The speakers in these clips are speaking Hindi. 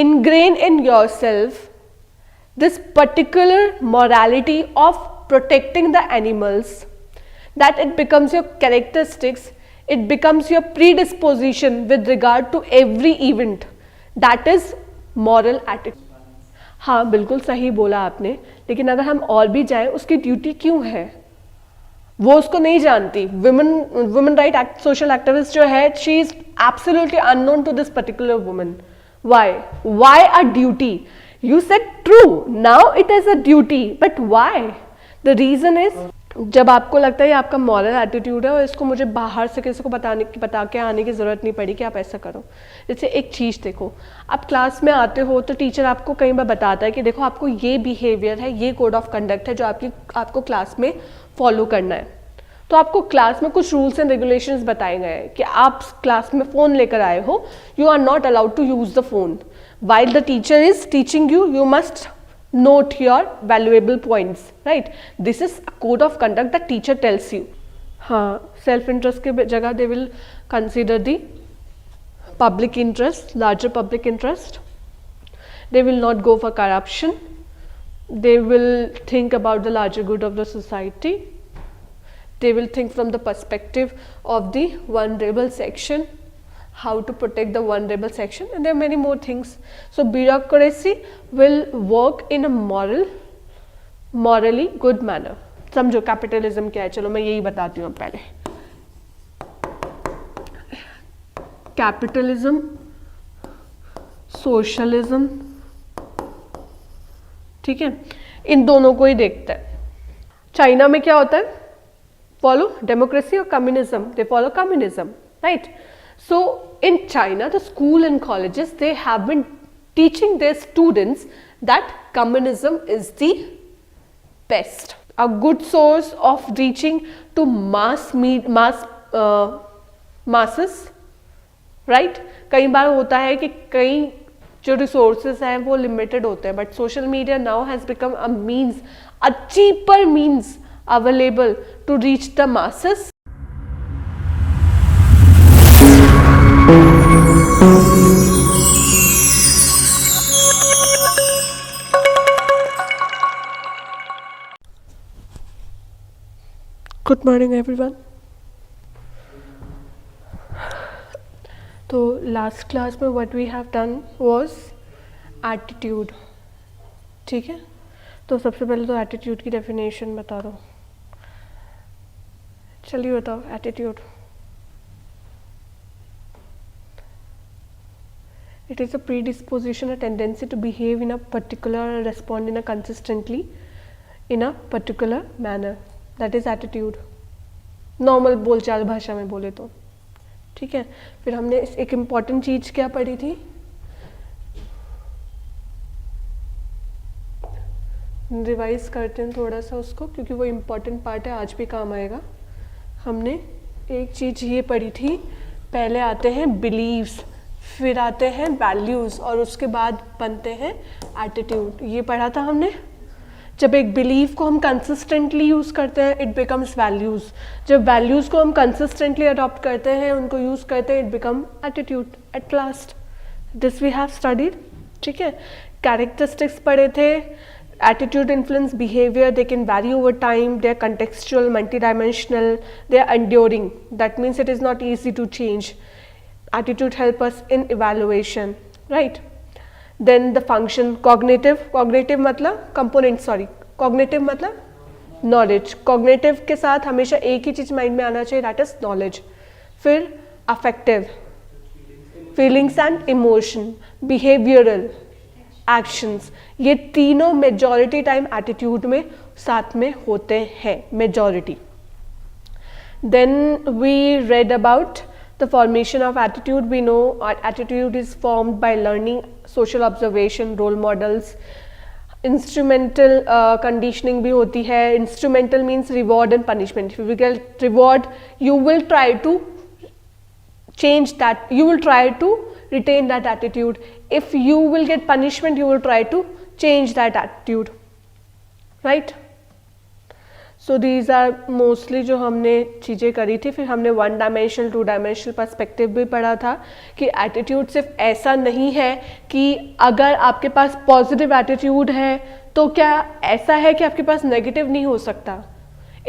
ingrain in yourself this particular morality of protecting the animals, that it becomes your characteristics, it becomes your predisposition with regard to every event, that is moral attitude. हाँ बिल्कुल सही बोला आपने, लेकिन अगर हम और भी जाएं, उसकी ड्यूटी क्यों है वो उसको नहीं जानती. वुमेन राइट सोशल एक्टिविस्ट जो है, she is absolutely unknown to this particular woman. Why a duty? You said true, now it is a duty, but why? The reason is, जब आपको लगता है ये आपका मॉरल एटीट्यूड है और इसको मुझे बाहर से किसी को बता के आने की ज़रूरत नहीं पड़ी कि आप ऐसा करो. जैसे एक चीज़ देखो, आप क्लास में आते हो तो टीचर आपको कई बार बताता है कि देखो आपको ये बिहेवियर है, ये कोड ऑफ कंडक्ट है जो आपको क्लास में फॉलो करना है. तो आपको क्लास में कुछ रूल्स एंड रेगुलेशंस बताए गए हैं कि आप क्लास में फ़ोन लेकर आए हो, you are not allowed to use the phone. While the teacher is teaching you, you must note your valuable points, right? This is a code of conduct that teacher tells you. हाँ, self interest के जगह they will consider the public interest, larger public interest. They will not go for corruption. They will think about the larger good of the society. They will think from the perspective of the vulnerable section, how to protect the vulnerable section, and there are many more things. So bureaucracy will work in a morally good manner. समझो कैपिटलिज्म क्या है, चलो मैं यही बताती हूँ पहले. कैपिटलिज्म, सोशलिज्म, ठीक है, इन दोनों को ही देखते हैं. चाइना में क्या होता है? फॉलो डेमोक्रेसी और communism. They follow communism, right? So in China, the school and colleges, they have been teaching their students that communism is the best, a good source of reaching to masses, right? कई बार होता है कि कई जो resources हैं वो limited होते हैं, but social media now has become a means, a cheaper means available to reach the masses. Good morning everyone. तो लास्ट क्लास में what we have done was attitude, ठीक है. तो सबसे पहले तो एटीट्यूड की डेफिनेशन बता दो. चलिए बताओ attitude. It is a predisposition, a tendency to behave in a particular, respond in a consistently, in a particular manner. That is attitude. Normal बोलचाल भाषा में बोले तो, ठीक है. फिर हमने एक इम्पॉर्टेंट चीज़ क्या पढ़ी थी? रिवाइज करते हैं थोड़ा सा उसको, क्योंकि वो इम्पॉर्टेंट पार्ट है, आज भी काम आएगा. हमने एक चीज़ ये पढ़ी थी, पहले आते हैं बिलीव्स, फिर आते हैं वैल्यूज़, और उसके बाद बनते हैं एटीट्यूड. ये पढ़ा था हमने. जब एक बिलीव को हम कंसिस्टेंटली यूज़ करते हैं, इट बिकम्स वैल्यूज़. जब वैल्यूज़ को हम कंसिस्टेंटली अडॉप्ट करते हैं, उनको यूज़ करते हैं, it become attitude at last. This we have studied, ठीक है. कैरेक्टरिस्टिक्स पढ़े थे. Attitude influence behaviour, they can vary over time, they are contextual, multi dimensional, they are enduring. That means it is not easy to change. Attitude help us in evaluation, right? Then the function cognitive मतलब component, cognitive मतलब knowledge. cognitive के साथ हमेशा एक ही चीज़ माइंड में आना चाहिए, that is knowledge. फिर affective, feelings and emotion, behavioral, actions. ये तीनों majority time attitude में साथ में होते हैं, majority. Then we read about the formation of attitude. We know attitude is formed by learning, social observation, role models. Instrumental conditioning भी होती है. Instrumental means reward and punishment. If you get reward, you will try to change that. You will try to retain that attitude. If you will get punishment, you will try to change that attitude. Right? So these are mostly जो हमने चीज़ें करी थी. फिर हमने 1 डायमेंशनल 2 डायमेंशनल पर्सपेक्टिव भी पढ़ा था कि एटीट्यूड सिर्फ ऐसा नहीं है कि अगर आपके पास पॉजिटिव एटीट्यूड है तो क्या ऐसा है कि आपके पास नेगेटिव नहीं हो सकता.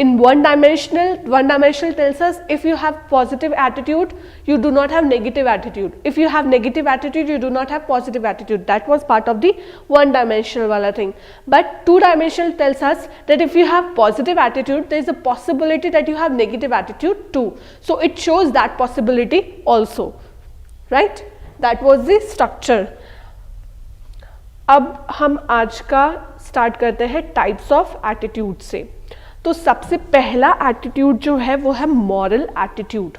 In one dimensional tells us if you have positive attitude, you do not have negative attitude. If you have negative attitude, you do not have positive attitude. That was part of the one dimensional wala thing. But 2 dimensional tells us that if you have positive attitude, there is a possibility that you have negative attitude too. So it shows that possibility also, right? That was the structure. अब हम आज का स्टार्ट करते हैं टाइप्स ऑफ एटीट्यूड से. तो सबसे पहला एटीट्यूड जो है वो है moral attitude.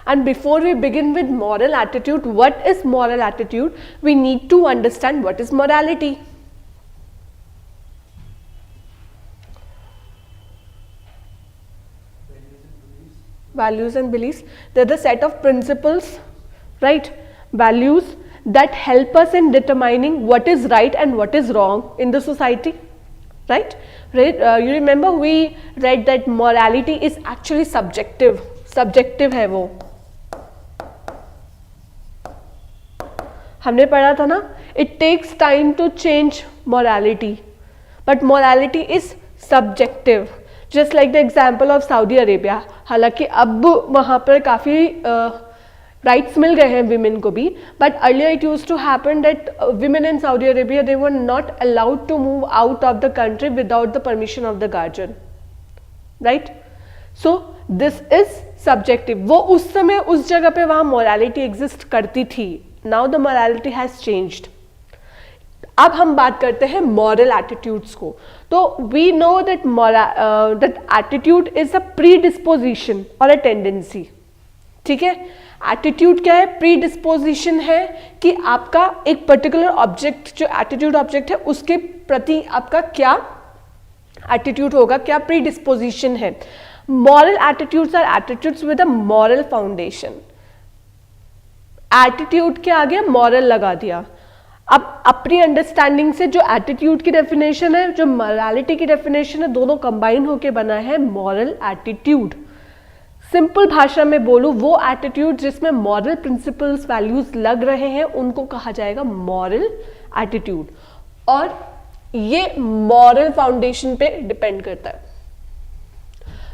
And before we begin with moral attitude, what is moral attitude, we need to understand what is morality. Values and beliefs, they're the set of principles, right? Values that help us in determining what is right and what is wrong in the society, right? You remember we read that morality is actually subjective है वो. हमने पढ़ा था ना, it takes time to change morality, but morality is subjective. Just like the example of Saudi Arabia. हालांकि अब वहाँ पर काफ़ी राइट्स मिल गए हैं विमेन को भी, but earlier it use to happen that women in Saudi Arabia they were not allowed to move out of the country without the permission of the guardian, right? So this is subjective. वो उस समय उस जगह पे वहाँ मोरालिटी एग्जिस्ट करती थी. Now the morality has changed. अब हम बात करते हैं मॉरल एटीट्यूड्स को. तो we know that that attitude is a predisposition और अ टेंडेंसी. ठीक है, एटीट्यूड क्या है? प्री डिस्पोजिशन है कि आपका एक पर्टिकुलर ऑब्जेक्ट, जो एटीट्यूड ऑब्जेक्ट है, उसके प्रति आपका क्या एटीट्यूड होगा, क्या प्री डिस्पोजिशन है. Moral attitudes are attitudes with a moral foundation. Attitude के आगे मॉरल लगा दिया. अब अपनी अंडरस्टैंडिंग से जो एटीट्यूड की डेफिनेशन है, जो मोरालिटी की डेफिनेशन है, दोनों कंबाइन होके बना है मॉरल एटीट्यूड. सिंपल भाषा में बोलूं, वो एटीट्यूड जिसमें मॉरल प्रिंसिपल्स वैल्यूज लग रहे हैं उनको कहा जाएगा मॉरल एटीट्यूड. और ये मॉरल फाउंडेशन पे डिपेंड करता है.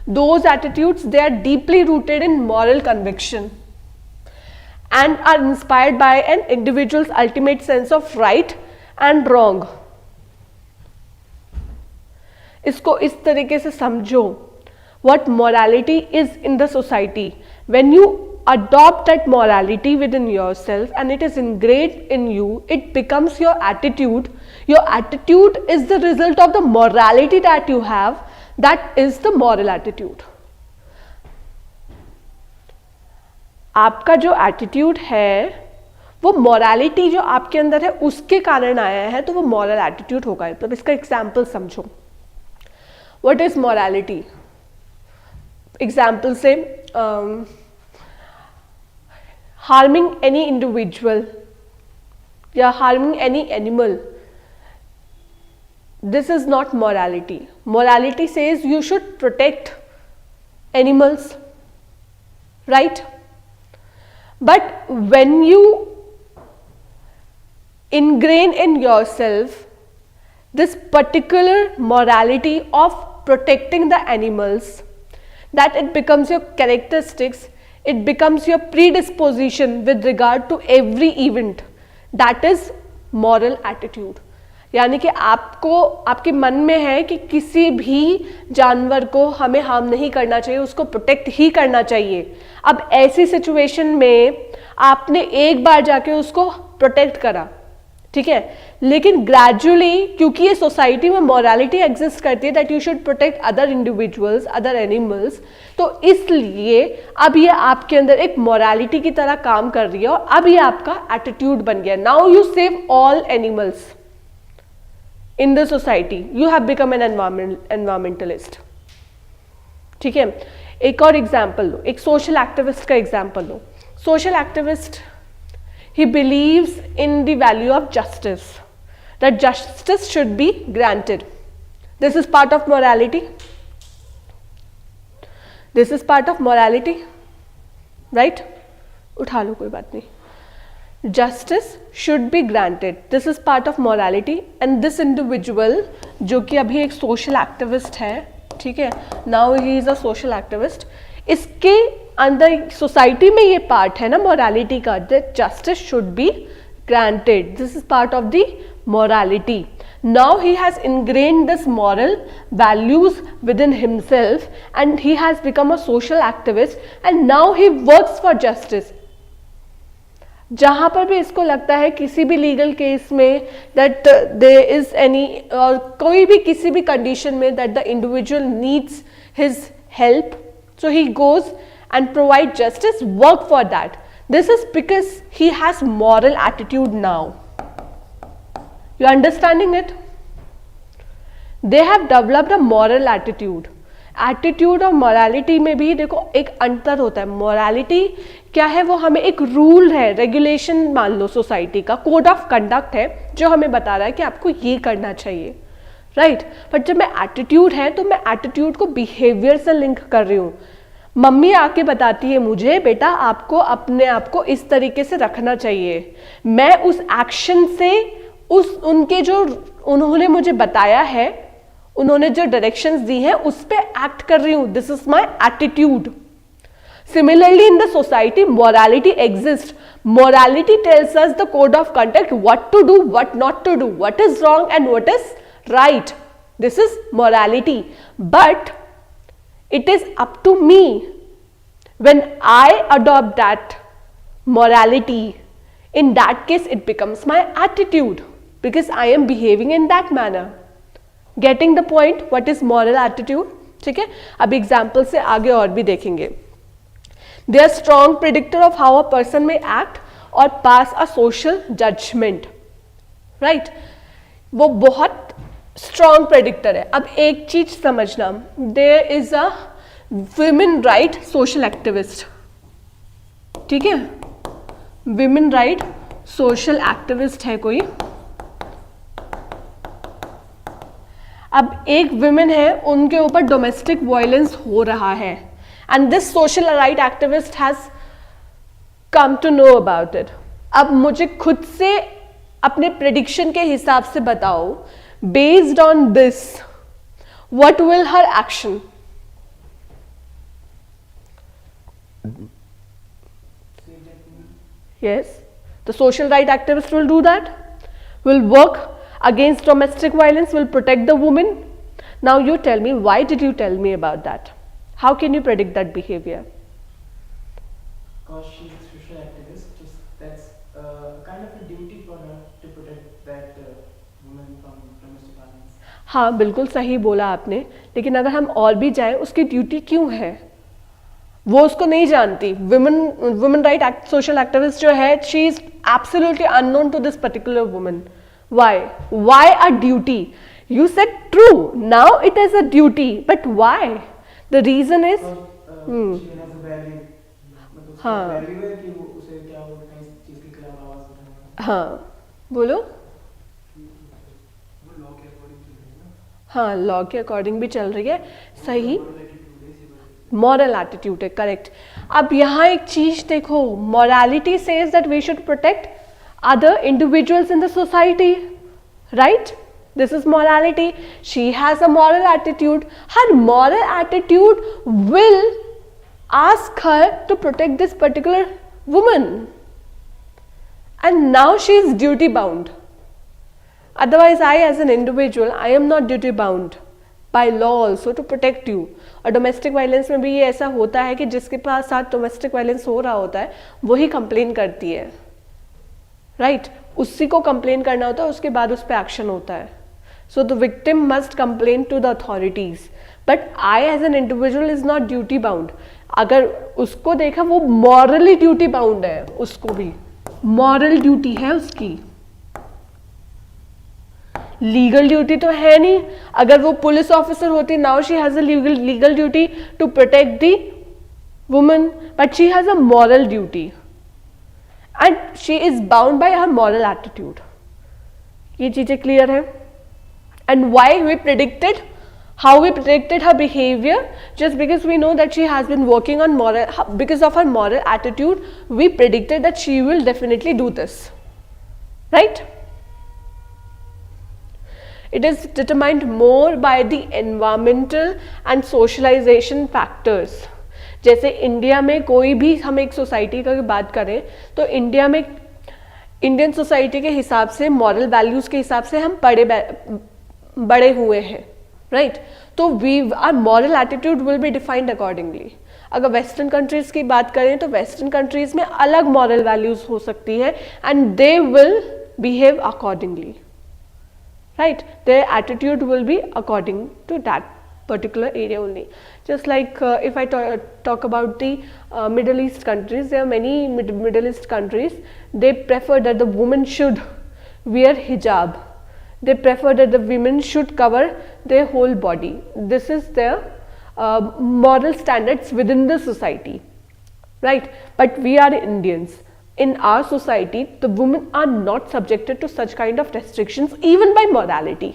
Those attitudes they are deeply rooted in moral conviction and are inspired by an individual's ultimate sense of right and wrong. इसको इस तरीके से समझो. What morality is in the society, when you adopt that morality within yourself and it is ingrained in you, it becomes your attitude. Your attitude is the result of the morality that you have. That is the moral attitude. आपका जो एटीट्यूड है वो मोरालिटी जो आपके अंदर है उसके कारण आया है, तो वो मॉरल एटीट्यूड होगा. तो इसका एग्जाम्पल समझो. What is morality? एग्जाम्पल से हार्मिंग एनी इंडिविजुअल या harming any animal, this is not morality. Morality says you should protect animals, right? But when you ingrain in yourself this particular morality of protecting the animals, that it becomes your characteristics, it becomes your predisposition with regard to every event. That is moral attitude. यानी कि आपको आपके मन में है कि किसी भी जानवर को हमें हार्म नहीं करना चाहिए, उसको प्रोटेक्ट ही करना चाहिए. अब ऐसी सिचुएशन में आपने एक बार जाके उसको प्रोटेक्ट करा, ठीक है, लेकिन ग्रेजुअली क्योंकि ये सोसाइटी में मॉरलिटी एग्जिस्ट करती है that you should protect other individuals, other animals, तो इसलिए अब ये आपके अंदर एक मॉरलिटी की तरह काम कर रही है और अब ये आपका एटीट्यूड बन गया. Now you save all animals in the society, you have become an environmentalist. ठीक है. एक और एग्जाम्पल लो, एक सोशल एक्टिविस्ट का example low. Social activist, he believes in the value of justice, that justice should be granted, this is part of morality, this is part of morality, right? उठा लो, कोई बात नहीं। Justice should be granted, this is part of morality and this individual जो कि अभी एक सोशल एक्टिविस्ट है, ठीक है, now he is a social activist, इसके अंदर सोसाइटी में ये पार्ट है ना मोरालिटी का, that justice should be granted, this is part of the morality. Now he has ingrained this moral values within himself and he has become a social activist and now he works for justice. जहाँ पर भी इसको लगता है किसी भी लीगल केस में that there is any कोई भी किसी भी कंडीशन में that the individual needs his help, so he goes and provide justice, work for that. This is because he has moral attitude now. You understanding it? They have developed a moral attitude. Attitude और मोरालिटी में भी देखो एक अंतर होता है. मोरालिटी क्या है? वो हमें एक रूल है, रेगुलेशन मान लो, सोसाइटी का कोड ऑफ कंडक्ट है जो हमें बता रहा है कि आपको ये करना चाहिए, राइट? बट जब मैं एटीट्यूड है तो मैं एटीट्यूड को बिहेवियर से लिंक कर रही हूँ. मम्मी आके बताती है मुझे, बेटा आपको अपने आप को इस तरीके से रखना चाहिए, मैं उस एक्शन से उनके जो उन्होंने मुझे बताया है, उन्होंने जो डायरेक्शंस दी हैं उस पे एक्ट कर रही हूं. This is my attitude. Similarly in the society morality exist. Morality tells us the code of conduct, what to do, what not to do, what is wrong and what is right. This is morality. But it is up to me when I adopt that morality. In that case it becomes my attitude because I am behaving in that manner. Getting the point? What is moral attitude? ठीक है, अब एग्जाम्पल से आगे और भी देखेंगे. They are strong predictor of how a person may act or pass a social judgment. Right? वो बहुत स्ट्रॉन्ग प्रेडिक्टर है. अब एक चीज समझना, there is a women right social activist, ठीक है, विमेन राइट सोशल एक्टिविस्ट है कोई. अब एक विमेन है, उनके ऊपर डोमेस्टिक वायलेंस हो रहा है and this social right activist has come to know about it. अब मुझे खुद से अपने प्रेडिक्शन के हिसाब से बताओ, based on this what will her action? Yes, the social right activist will do that, will work against domestic violence, will protect the woman. Now you tell me, why did you tell me about that? How can you predict that behavior? Because she is a social activist, that's kind of a duty for her to protect that woman from domestic violence. हाँ बिल्कुल सही बोला आपने, लेकिन अगर हम और भी जाएं, उसकी ड्यूटी क्यों है? वो उसको नहीं जानती. वुमेन राइट सोशल एक्टिविस्ट जो है, she is absolutely unknown to this particular woman. Why a duty? You said true. Now it is a duty, but why? The reason is she has a value. हाँ. Value है कि वो उसे क्या वो कहीं चीज के खिलाफ आवाज उठाना. हाँ बोलो. हाँ लॉ के अकॉर्डिंग भी चल रही है, सही. मॉरल एटीट्यूड है, करेक्ट. अब यहाँ एक चीज देखो, morality says that we should protect other individuals in the society, right? This is morality. She has a moral attitude. Her moral attitude will ask her to protect this particular woman, and now she is duty bound. Otherwise I as an individual, I am not duty bound by law also to protect you. और डोमेस्टिक वायलेंस में भी ये ऐसा होता है कि जिसके पास साथ डोमेस्टिक वायलेंस हो रहा होता है वही कंप्लेन करती है, राइट? उसी को कंप्लेन करना होता है, उसके बाद उस पर एक्शन होता है. So the victim must complain to the authorities, but I as an individual is not duty bound. अगर उसको देखा, वो मॉरली ड्यूटी बाउंड है, उसको भी मॉरल ड्यूटी है उसकी, लीगल ड्यूटी तो है नहीं. अगर वो पुलिस ऑफिसर होती, now she has a legal duty to protect the woman, but she has a moral duty and she is bound by her moral attitude. ये चीजें क्लियर है? And why we predicted, how we predicted her behavior? Just because we know that she has been working on moral, because of her moral attitude, we predicted that she will definitely do this, right? It is determined more by the environmental and socialization factors. जैसे इंडिया में कोई भी हम एक सोसाइटी का बात करें तो इंडिया में इंडियन सोसाइटी के हिसाब से मॉरल वैल्यूज के हिसाब से हम बड़े हुए हैं, राइट? तो we are moral attitude will be defined accordingly. अगर वेस्टर्न कंट्रीज की बात करें तो वेस्टर्न कंट्रीज में अलग मॉरल वैल्यूज हो सकती है and they will behave accordingly, right? Their attitude will be according to that particular area only. Just like if I talk about the Middle East countries, there are many Middle East countries, they prefer that the woman should wear hijab. They prefer that the women should cover their whole body. This is their moral standards within the society, right? But we are Indians. In our society, the women are not subjected to such kind of restrictions even by morality,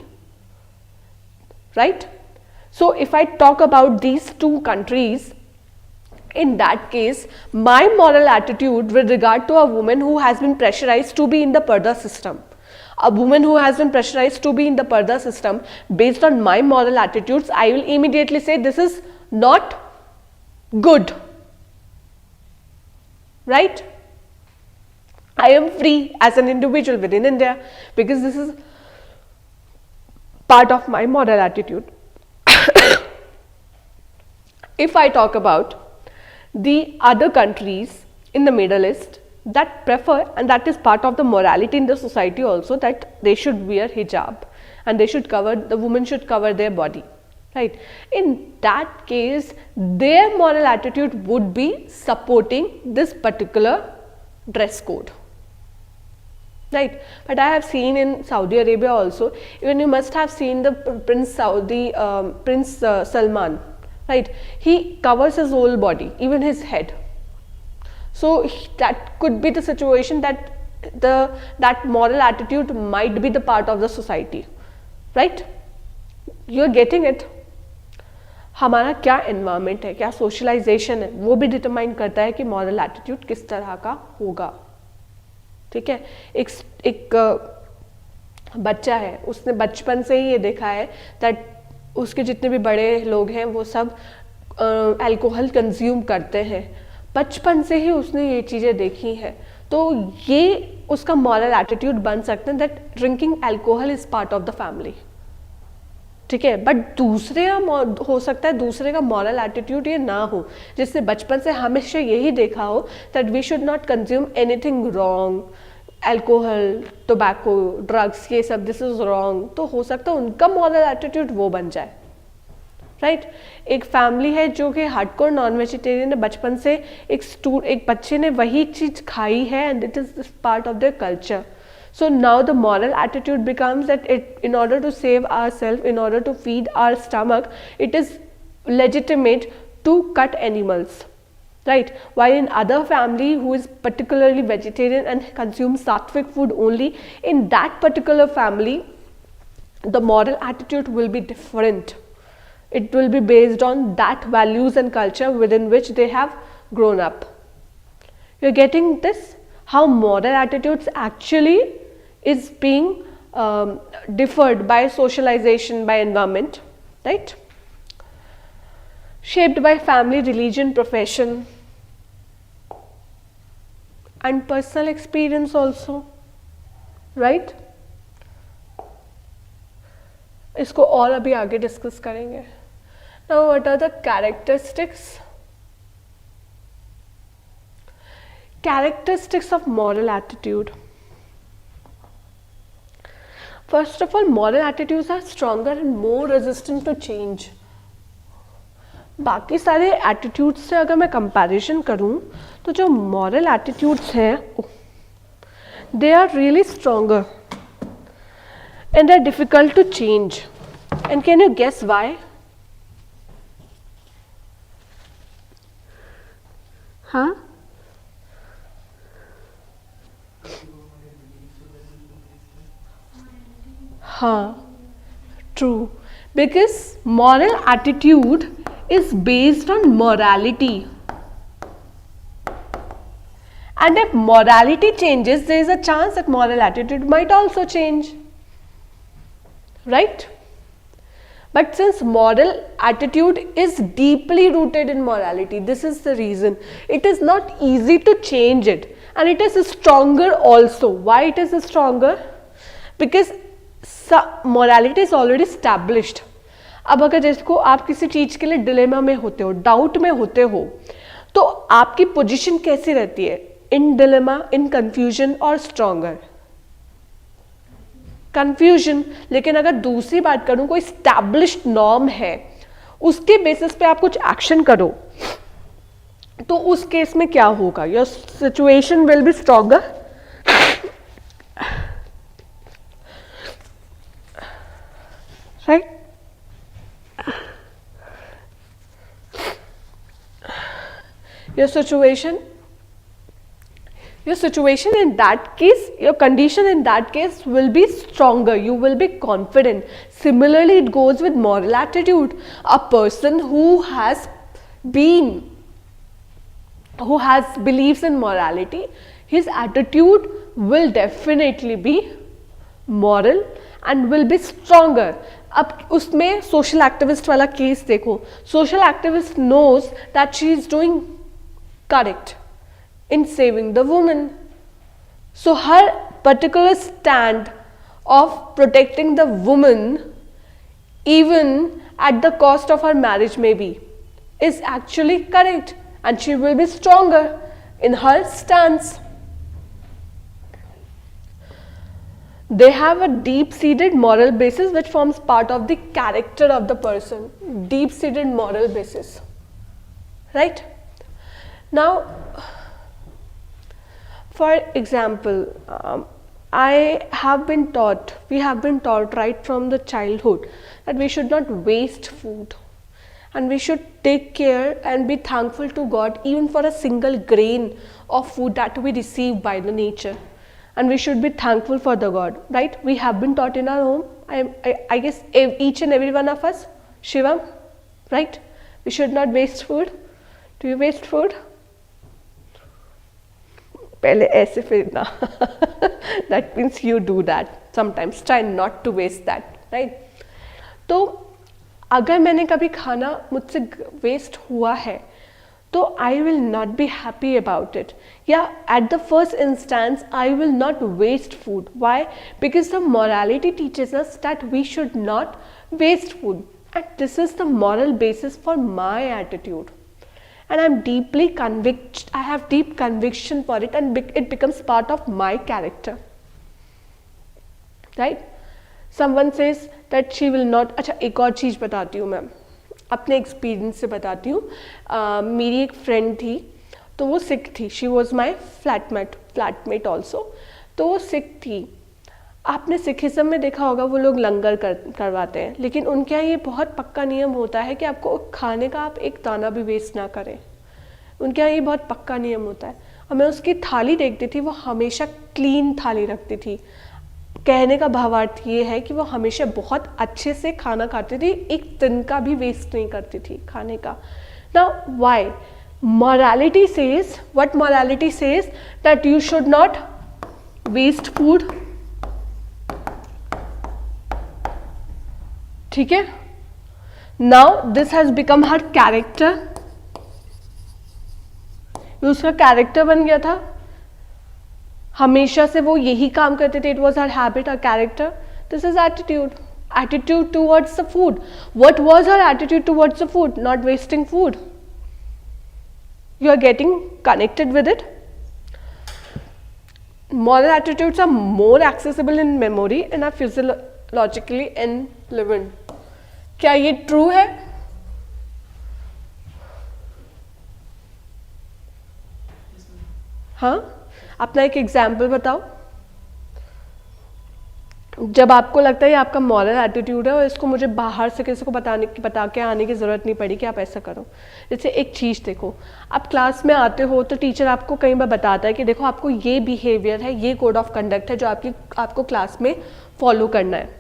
right? So if I talk about these two countries, in that case my moral attitude with regard to a woman who has been pressurized to be in the parda system, a woman who has been pressurized to be in the parda system, based on my moral attitudes, I will immediately say this is not good, right? I am free as an individual within India because this is part of my moral attitude. If I talk about the other countries in the Middle East that prefer, and that is part of the morality in the society also, that they should wear hijab and they should cover, the women should cover their body, right? In that case their moral attitude would be supporting this particular dress code, right? But I have seen in Saudi Arabia also, even you must have seen the Prince Salman, right? He covers his whole body, even his head. So that could be the situation that that moral attitude might be the part of the society, right? You are getting it? हमारा क्या एनवायरमेंट है, क्या सोशलाइजेशन है, वो भी डिटरमाइन करता है कि मॉरल एटीट्यूड किस तरह का होगा, ठीक है? एक बच्चा है, उसने बचपन से ही ये देखा है दैट उसके जितने भी बड़े लोग हैं वो सब अल्कोहल कंज्यूम करते हैं, बचपन से ही उसने ये चीज़ें देखी हैं, तो ये उसका मॉरल एटीट्यूड बन सकता है that drinking alcohol is part of the family, ठीक है? बट दूसरे हो सकता है दूसरे का मॉरल एटीट्यूड ये ना हो, जिसने बचपन से हमेशा यही देखा हो that we should not consume anything wrong, alcohol, tobacco, drugs, ये सब दिस इज रॉन्ग, तो हो सकता है उनका मॉरल एटीट्यूड वो बन जाए, राइट? एक फैमिली है जो कि हार्डकोर नॉन वेजिटेरियन है, बचपन से एक बच्चे ने वही चीज़ खाई है and it is part of their culture. So now the moral attitude becomes that in order to save ourselves, in order to feed our stomach, it is legitimate to cut animals, right? While in other family who is particularly vegetarian and consumes sattvic food only, in that particular family the moral attitude will be different. It will be based on that values and culture within which they have grown up. You're getting this? How moral attitudes actually is being differed by socialization, by environment, right? Shaped by family, religion, profession and personal experience also, right? इसको और अभी आगे डिस्कस करेंगे. Now what are the characteristics of moral attitude? First of all, moral attitudes are stronger and more resistant to change. बाकी सारे एटीट्यूड्स से अगर मैं कंपैरिजन करूं तो जो मॉरल एटीट्यूड्स हैं they are really stronger and they're difficult to change. And can you guess why? Huh? हाँ, true, because moral attitude is based on morality, and if morality changes, there is a chance that moral attitude might also change, right? But since moral attitude is deeply rooted in morality, this is the reason it is not easy to change it, and it is stronger also. Why it is stronger? Because morality is already established. अब अगर जिसको आप किसी चीज के लिए डिलेमा में होते हो, डाउट में होते हो, तो आपकी पोजीशन कैसी रहती है? इन डिलेमा, इन कंफ्यूजन और स्ट्रॉन्गर? कंफ्यूजन. लेकिन अगर दूसरी बात करूं, कोई स्टैब्लिश्ड नॉर्म है, उसके बेसिस पे आप कुछ एक्शन करो, तो उस केस में क्या होगा? Your situation will be stronger. Right? Your situation in that case, your condition in that case will be stronger, you will be confident. Similarly, it goes with moral attitude. A person who has beliefs in morality, his attitude will definitely be moral and will be stronger. अब उसमें social activist वाला केस देखो. Social activist knows that she is doing correct in saving the woman. So her particular stand of protecting the woman, even at the cost of her marriage maybe, is actually correct, and she will be stronger in her stance. They have a deep-seated moral basis which forms part of the character of the person. Deep-seated moral basis. Right? Now, for example, we have been taught right from the childhood that we should not waste food, and we should take care and be thankful to God even for a single grain of food that we receive by the nature, and we should be thankful for the God, right? We have been taught in our home. I guess each and every one of us, Shivam, right? We should not waste food. Do you waste food? पहले ऐसे फिरना. That means you do that sometimes. Try not to waste that, right? तो अगर मैंने कभी खाना मुझसे वेस्ट हुआ है, तो I will not be happy about it. Yeah, at the first instance, I will not waste food. Why? Because the morality teaches us that we should not waste food, and this is the moral basis for my attitude. And I'm deeply convinced, I have deep conviction for it, and it becomes part of my character. Right? Someone says that she will not. अच्छा, एक और चीज़ बताती हूँ मैं, अपने एक्सपीरियंस से बताती हूँ. मेरी एक फ्रेंड थी, तो वो सिक थी. She was my flatmate also. तो वो सिक थी. आपने सिखिज्म में देखा होगा, वो लोग लंगर करवाते हैं, लेकिन उनके यहाँ ये बहुत पक्का नियम होता है कि आपको खाने का आप एक दाना भी वेस्ट ना करें. उनके यहाँ ये बहुत पक्का नियम होता है. और मैं उसकी थाली देखती थी, वो हमेशा क्लीन थाली रखती थी. कहने का भावार्थ ये है कि वो हमेशा बहुत अच्छे से खाना खाती थी, एक तिनका भी वेस्ट नहीं करती थी खाने का. Now why? morality says, what morality says? That you should not waste food. ठीक है? Now this has become her character. उसका कैरेक्टर बन गया था. हमेशा से वो यही काम करते थे. It was her habit, her character. This is attitude. Attitude towards the food. What was her attitude towards the food? Not wasting food. You are getting connected with it. Moral attitudes are more accessible in memory and are physiologically enlivened. क्या ये ट्रू है? हाँ, अपना एक एग्जाम्पल बताओ. जब आपको लगता है ये आपका मॉरल एटीट्यूड है और इसको मुझे बाहर से किसी को बता के आने की ज़रूरत नहीं पड़ी कि आप ऐसा करो. जैसे एक चीज़ देखो, आप क्लास में आते हो तो टीचर आपको कई बार बताता है कि देखो आपको ये बिहेवियर है, ये कोड ऑफ कंडक्ट है जो आपको क्लास में फॉलो करना है.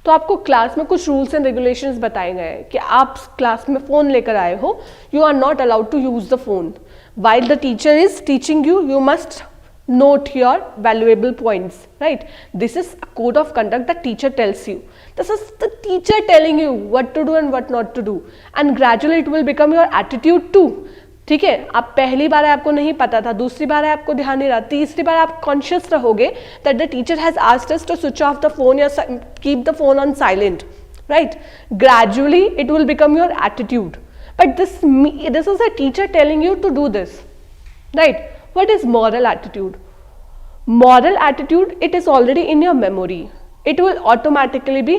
तो आपको क्लास में कुछ रूल्स एंड रेगुलेशंस बताए गए हैं कि आप क्लास में फ़ोन लेकर आए हो, you are not allowed to use the phone while the teacher is teaching you. You must note your valuable points, right? This is a code of conduct that teacher tells you. This is the teacher telling you what to do and what not to do, and gradually it will become your attitude too. ठीक है, आप पहली बार आपको नहीं पता था, दूसरी बार आपको ध्यान नहीं रहा, तीसरी बार आप कॉन्शियस रहोगे that the teacher has asked us to switch off the phone or keep the phone on silent, right? Gradually it will become your attitude. But this is a teacher telling you to do this, right? What is moral attitude? Moral attitude, it is already in your memory. It will automatically be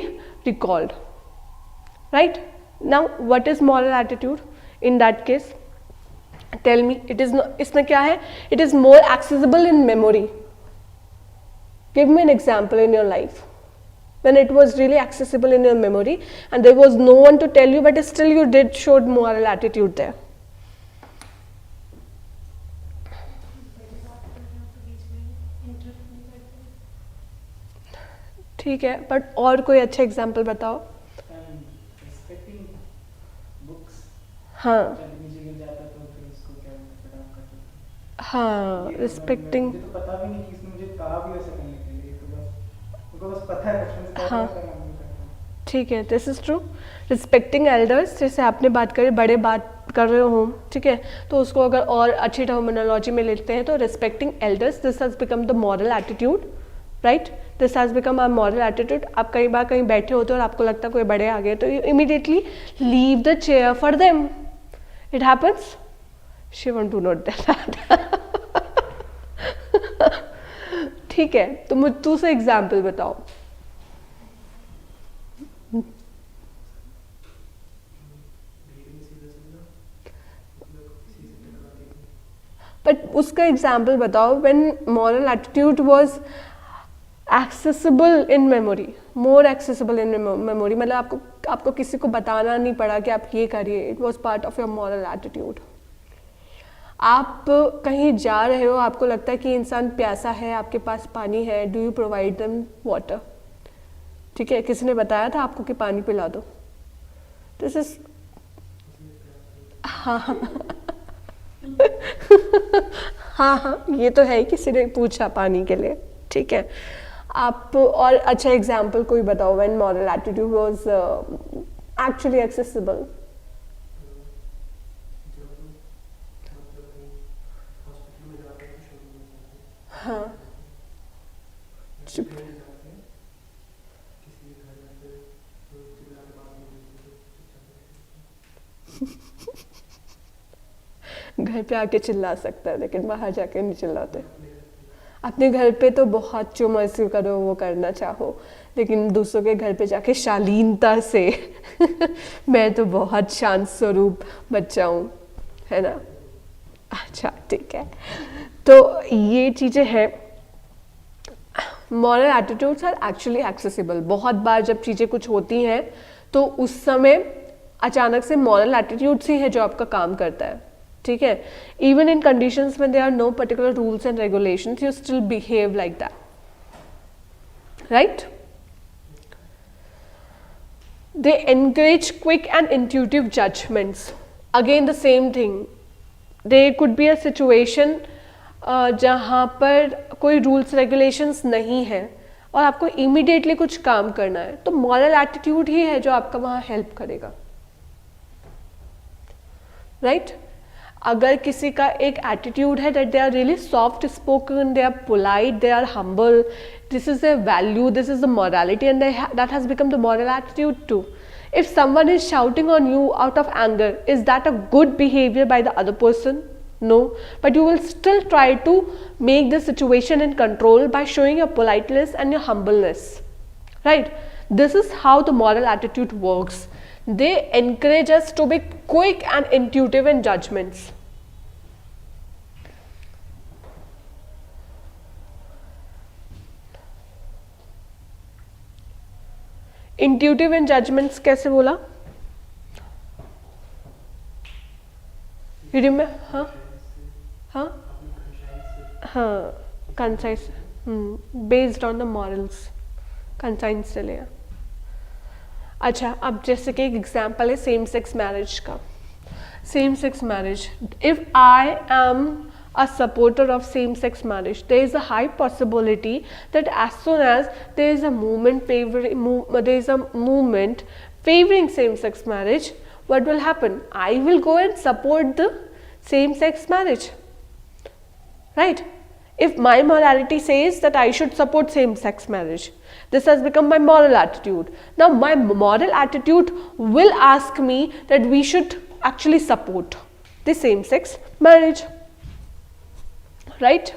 recalled, right? Now, what is moral attitude in that case? Tell me, it is not, इसमें क्या है? It is more accessible in memory. Give me an example in your life when it was really accessible in your memory and there was no one to tell you, but still you did showed moral attitude there. ठीक है, बट और कोई अच्छा एग्जाम्पल बताओ. Respecting books. हाँ जब नीचे गिर जाता तो फिर उसको क्या फटाफट कर देते. हाँ, ये तो रिस्पेक्टिंग. मुझे तो पता भी नहीं कि इसने मुझे कहा भी ऐसा करने के लिए, तो बस उनको बस पता है बचपन से हाँ. करना नहीं करता. ठीक है, this is true. Respecting elders, जैसे आपने बात करी, बड़े बात कर रहे हो, ठीक है, तो उसको अगर और अच्छी टर्मिनोलॉजी में लेते हैं तो respecting elders, this has become the moral attitude, right? This has become our moral attitude. आप कई बार कहीं बैठे होते हो और आपको लगता है कोई बड़े आ गए, तो you immediately leave the chair for them. It happens. शिवन डू नॉट दैट. ठीक है, तो मुझ दूसरा एग्जाम्पल बताओ. बट उसका एग्जाम्पल बताओ when moral attitude was accessible in memory, more accessible in memory, मतलब आपको किसी को बताना नहीं पड़ा कि आप ये करिए. It was part of your moral attitude. आप कहीं जा रहे हो, आपको लगता है कि इंसान प्यासा है, आपके पास पानी है, do you provide them water. ठीक है, किसी ने बताया था आपको कि पानी पिला दो. दिस इज हाँ हाँ हाँ, ये तो है, किसी ने पूछा पानी के लिए. ठीक है, आप और अच्छा एग्जाम्पल कोई बताओ when moral attitude was actually accessible. हाँ, चुप. घर पे आके चिल्ला सकता है लेकिन बाहर जाके नहीं चिल्लाते. अपने घर पे तो बहुत जो मर्जी करो वो करना चाहो, लेकिन दूसरों के घर पे जाके शालीनता से मैं तो बहुत शांत स्वरूप बच्चा हूँ, है ना. अच्छा ठीक है, तो ये चीज़ें हैं. Moral attitudes are actually accessible. बहुत बार जब चीज़ें कुछ होती हैं तो उस समय अचानक से मॉरल एटीट्यूड्स ही है जो आपका काम करता है. ठीक है, इवन इन कंडीशंस में there are no particular rules and regulations, you still behave like that, right? They encourage quick and intuitive judgments. Again the same thing, they could be a situation जहाँ पर कोई रूल्स रेगुलेशंस नहीं है और आपको इमीडिएटली कुछ काम करना है, तो मॉरल एटीट्यूड ही है जो आपका वहाँ हेल्प करेगा, राइट? अगर किसी का एक एटीट्यूड है that they are really soft spoken, they are polite, they are humble, this is a value, this is the morality, and that has become the moral attitude too. If someone is shouting on you out of anger, is that a good behavior by the other person? No, but you will still try to make the situation in control by showing your politeness and your humbleness, right? This is how the moral attitude works. They encourage us to be quick and intuitive in judgments. Intuitive in judgments कैसे बोला? हाँ हाँ हाँ, concise, based on the morals, conscience चलेगा. अच्छा, अब जैसे कि एक एग्जांपल है सेम सेक्स मैरिज का. Same sex marriage. If I am a supporter of same sex marriage, there is a high possibility that as soon as there is a movement favoring same sex marriage, what will happen? I will go and support the same sex marriage, right? If my morality says that I should support same sex marriage, this has become my moral attitude. Now my moral attitude will ask me that we should actually support the same sex marriage, right?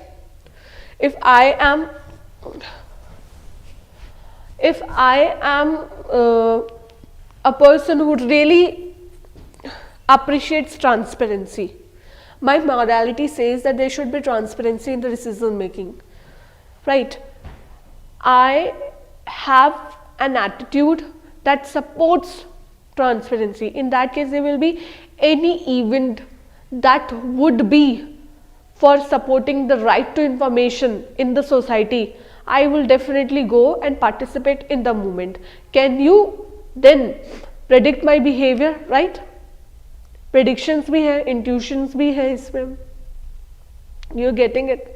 If I am a person who really appreciates transparency, my morality says that there should be transparency in the decision making, right? I have an attitude that supports transparency. In that case, there will be any event that would be for supporting the right to information in the society, I will definitely go and participate in the movement. Can you then predict my behavior, right? Predictions भी है, intuitions भी है इसमें. You getting it?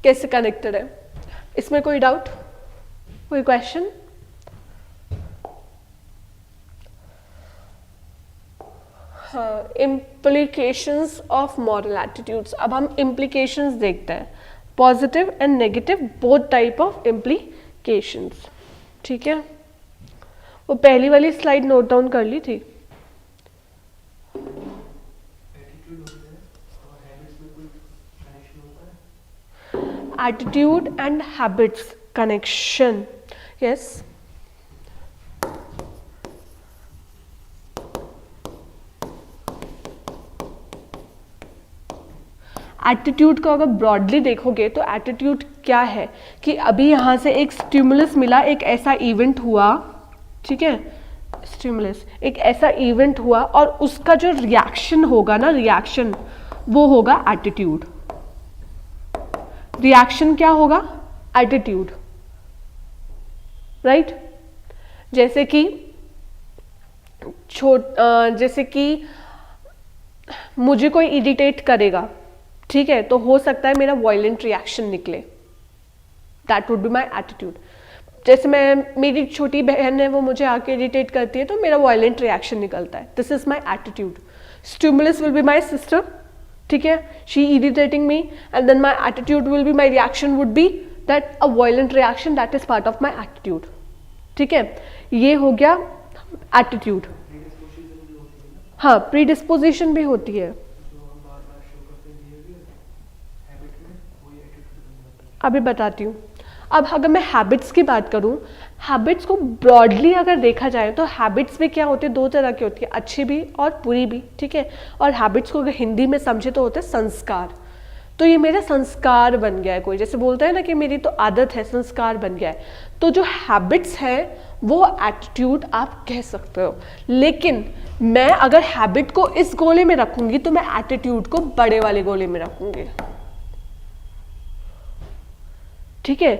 कैसे connected है? इसमें कोई doubt? कोई question? Implications of moral attitudes. अब हम implications देखते हैं, positive and negative both type of implications. ठीक है, वो पहली वाली स्लाइड नोट डाउन कर ली थी. Attitude and habits connection. Yes. Attitude को अगर ब्रॉडली देखोगे तो एटीट्यूड क्या है कि अभी यहाँ से एक स्टिमुलस मिला, एक ऐसा इवेंट हुआ, ठीक है, स्टिमुलस एक ऐसा इवेंट हुआ और उसका जो रिएक्शन होगा ना, रिएक्शन वो होगा एटीट्यूड. रिएक्शन क्या होगा? Attitude, right? जैसे कि मुझे कोई इरिटेट करेगा, ठीक है, तो हो सकता है मेरा वायलेंट रिएक्शन निकले. That would be my attitude. जैसे मेरी छोटी बहन है, वो मुझे आके इरिटेट करती है तो मेरा वायलेंट रिएक्शन निकलता है. This is my attitude. Stimulus will be my sister, ठीक है, she irritating me and then my attitude will be, my reaction would be that a violent reaction, that is part of my attitude. ठीक है, ये हो गया एटीट्यूड. हाँ, प्रीडिस्पोजिशन भी होती है. अभी बताती हूँ. अब अगर मैं हैबिट्स की बात करूँ, हैबिट्स को ब्रॉडली अगर देखा जाए तो हैबिट्स में क्या होते हैं, दो तरह की होती है, अच्छी भी और बुरी भी, ठीक है. और हैबिट्स को अगर हिंदी में समझे तो होते हैं संस्कार. तो ये मेरा संस्कार बन गया है. कोई जैसे बोलता है ना कि मेरी तो आदत है, संस्कार बन गया है. तो जो हैबिट्स है वो एटीट्यूड आप कह सकते हो. लेकिन मैं अगर हैबिट को इस गोले में रखूंगी तो मैं एटीट्यूड को बड़े वाले गोले में रखूंगी. ठीक है,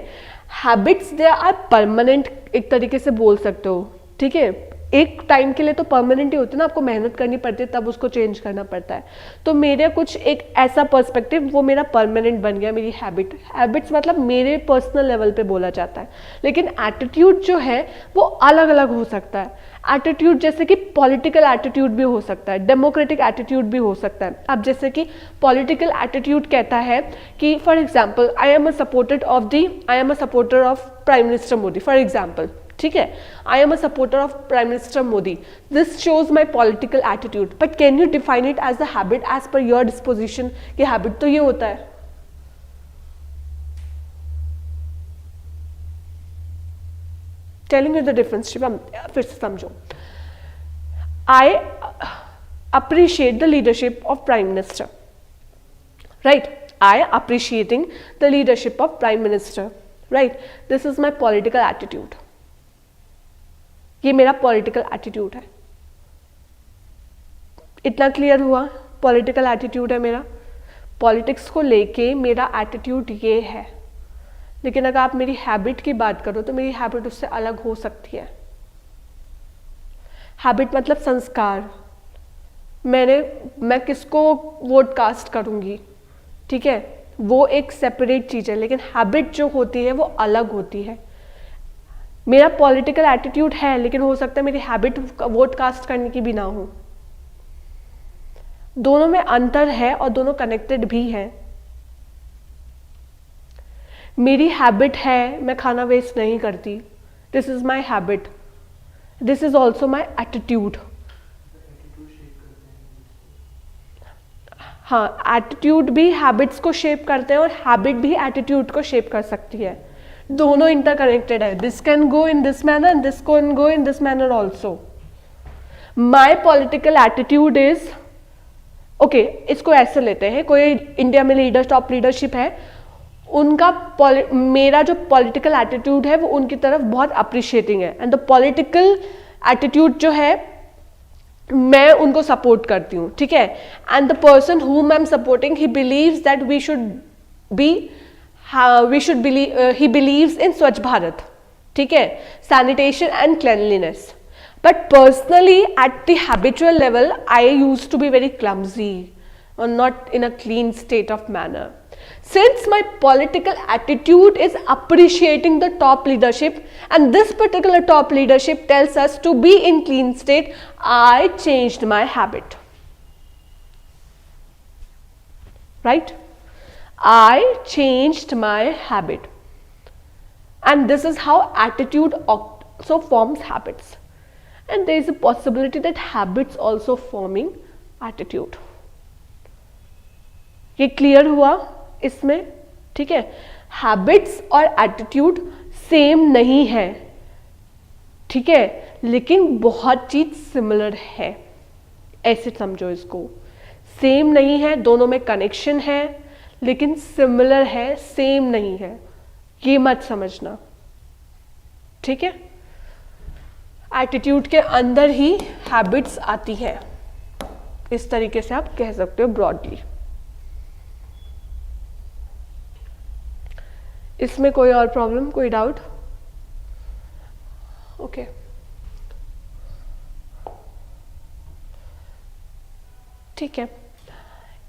हैबिट्स दे आर परमानेंट, एक तरीके से बोल सकते हो. ठीक है, एक टाइम के लिए तो परमानेंट ही होते हैं ना, आपको मेहनत करनी पड़ती है तब उसको चेंज करना पड़ता है. तो मेरे कुछ एक ऐसा पर्सपेक्टिव, वो मेरा परमानेंट बन गया, मेरी हैबिट्स मतलब मेरे पर्सनल लेवल पे बोला जाता है. लेकिन एटीट्यूड जो है वो अलग अलग हो सकता है. एटीट्यूड जैसे कि पॉलिटिकल एटीट्यूड भी हो सकता है, डेमोक्रेटिक एटीट्यूड भी हो सकता है. अब जैसे कि पॉलिटिकल एटीट्यूड कहता है कि for example I am a supporter of prime minister Modi, for example. ठीक है, I am a supporter of prime minister Modi. This shows my political attitude. But can you define it as a habit as per your disposition? कि हैबिट तो ये होता है. टेलिंग यू द डिफरेंस, फिर से समझो. I appreciate the leadership of prime minister, right? I appreciating the leadership of prime minister, right? This is my political attitude. ये मेरा पॉलिटिकल एटीट्यूड है. इतना क्लियर हुआ? पॉलिटिकल एटीट्यूड है मेरा. पॉलिटिक्स को लेके मेरा एटीट्यूड ये है. लेकिन अगर आप मेरी हैबिट की बात करो तो मेरी हैबिट उससे अलग हो सकती है. हैबिट मतलब संस्कार, मैं किसको वोट कास्ट करूँगी, ठीक है, वो एक सेपरेट चीज़ है, लेकिन हैबिट जो होती है वो अलग होती है। मेरा पॉलिटिकल एटीट्यूड है, लेकिन हो सकता है मेरी हैबिट वोट कास्ट करने की भी ना हो। दोनों में अंतर है और दोनों कनेक्टेड भी है। मेरी हैबिट है मैं खाना वेस्ट नहीं करती, this is my habit, this is also my attitude. हाँ, एटीट्यूड भी हैबिट्स को शेप करते हैं और हैबिट भी एटीट्यूड को शेप कर सकती है। दोनों इंटरकनेक्टेड है, this can go in this manner and this can go in this manner also. My political attitude is okay, इसको ऐसे लेते हैं, कोई इंडिया में लीडर, टॉप लीडरशिप है, उनका मेरा जो पॉलिटिकल एटीट्यूड है वो उनकी तरफ बहुत अप्रिशिएटिंग है, एंड द पॉलिटिकल एटीट्यूड जो है मैं उनको सपोर्ट करती हूँ, ठीक है, and the person whom I am supporting he believes that we should believe, he believes in Swachh Bharat, ठीक है, sanitation and cleanliness. But personally, at the habitual level, I used to be very clumsy or not in a clean state of manner. Since my political attitude is appreciating the top leadership, and this particular top leadership tells us to be in clean state, I changed my habit. Right? I changed my habit. And this is how attitude also forms habits. And there is a possibility that habits also forming attitude. ये क्लियर हुआ इसमें, ठीक है। हैबिट्स और एटीट्यूड सेम नहीं है, ठीक है, लेकिन बहुत चीज सिमिलर है, ऐसे समझो इसको। सेम नहीं है, दोनों में कनेक्शन है, लेकिन सिमिलर है, सेम नहीं है, ये मत समझना, ठीक है। एटीट्यूड के अंदर ही हैबिट्स आती है, इस तरीके से आप कह सकते हो ब्रॉडली। इसमें कोई और प्रॉब्लम, कोई डाउट? ओके, ठीक है।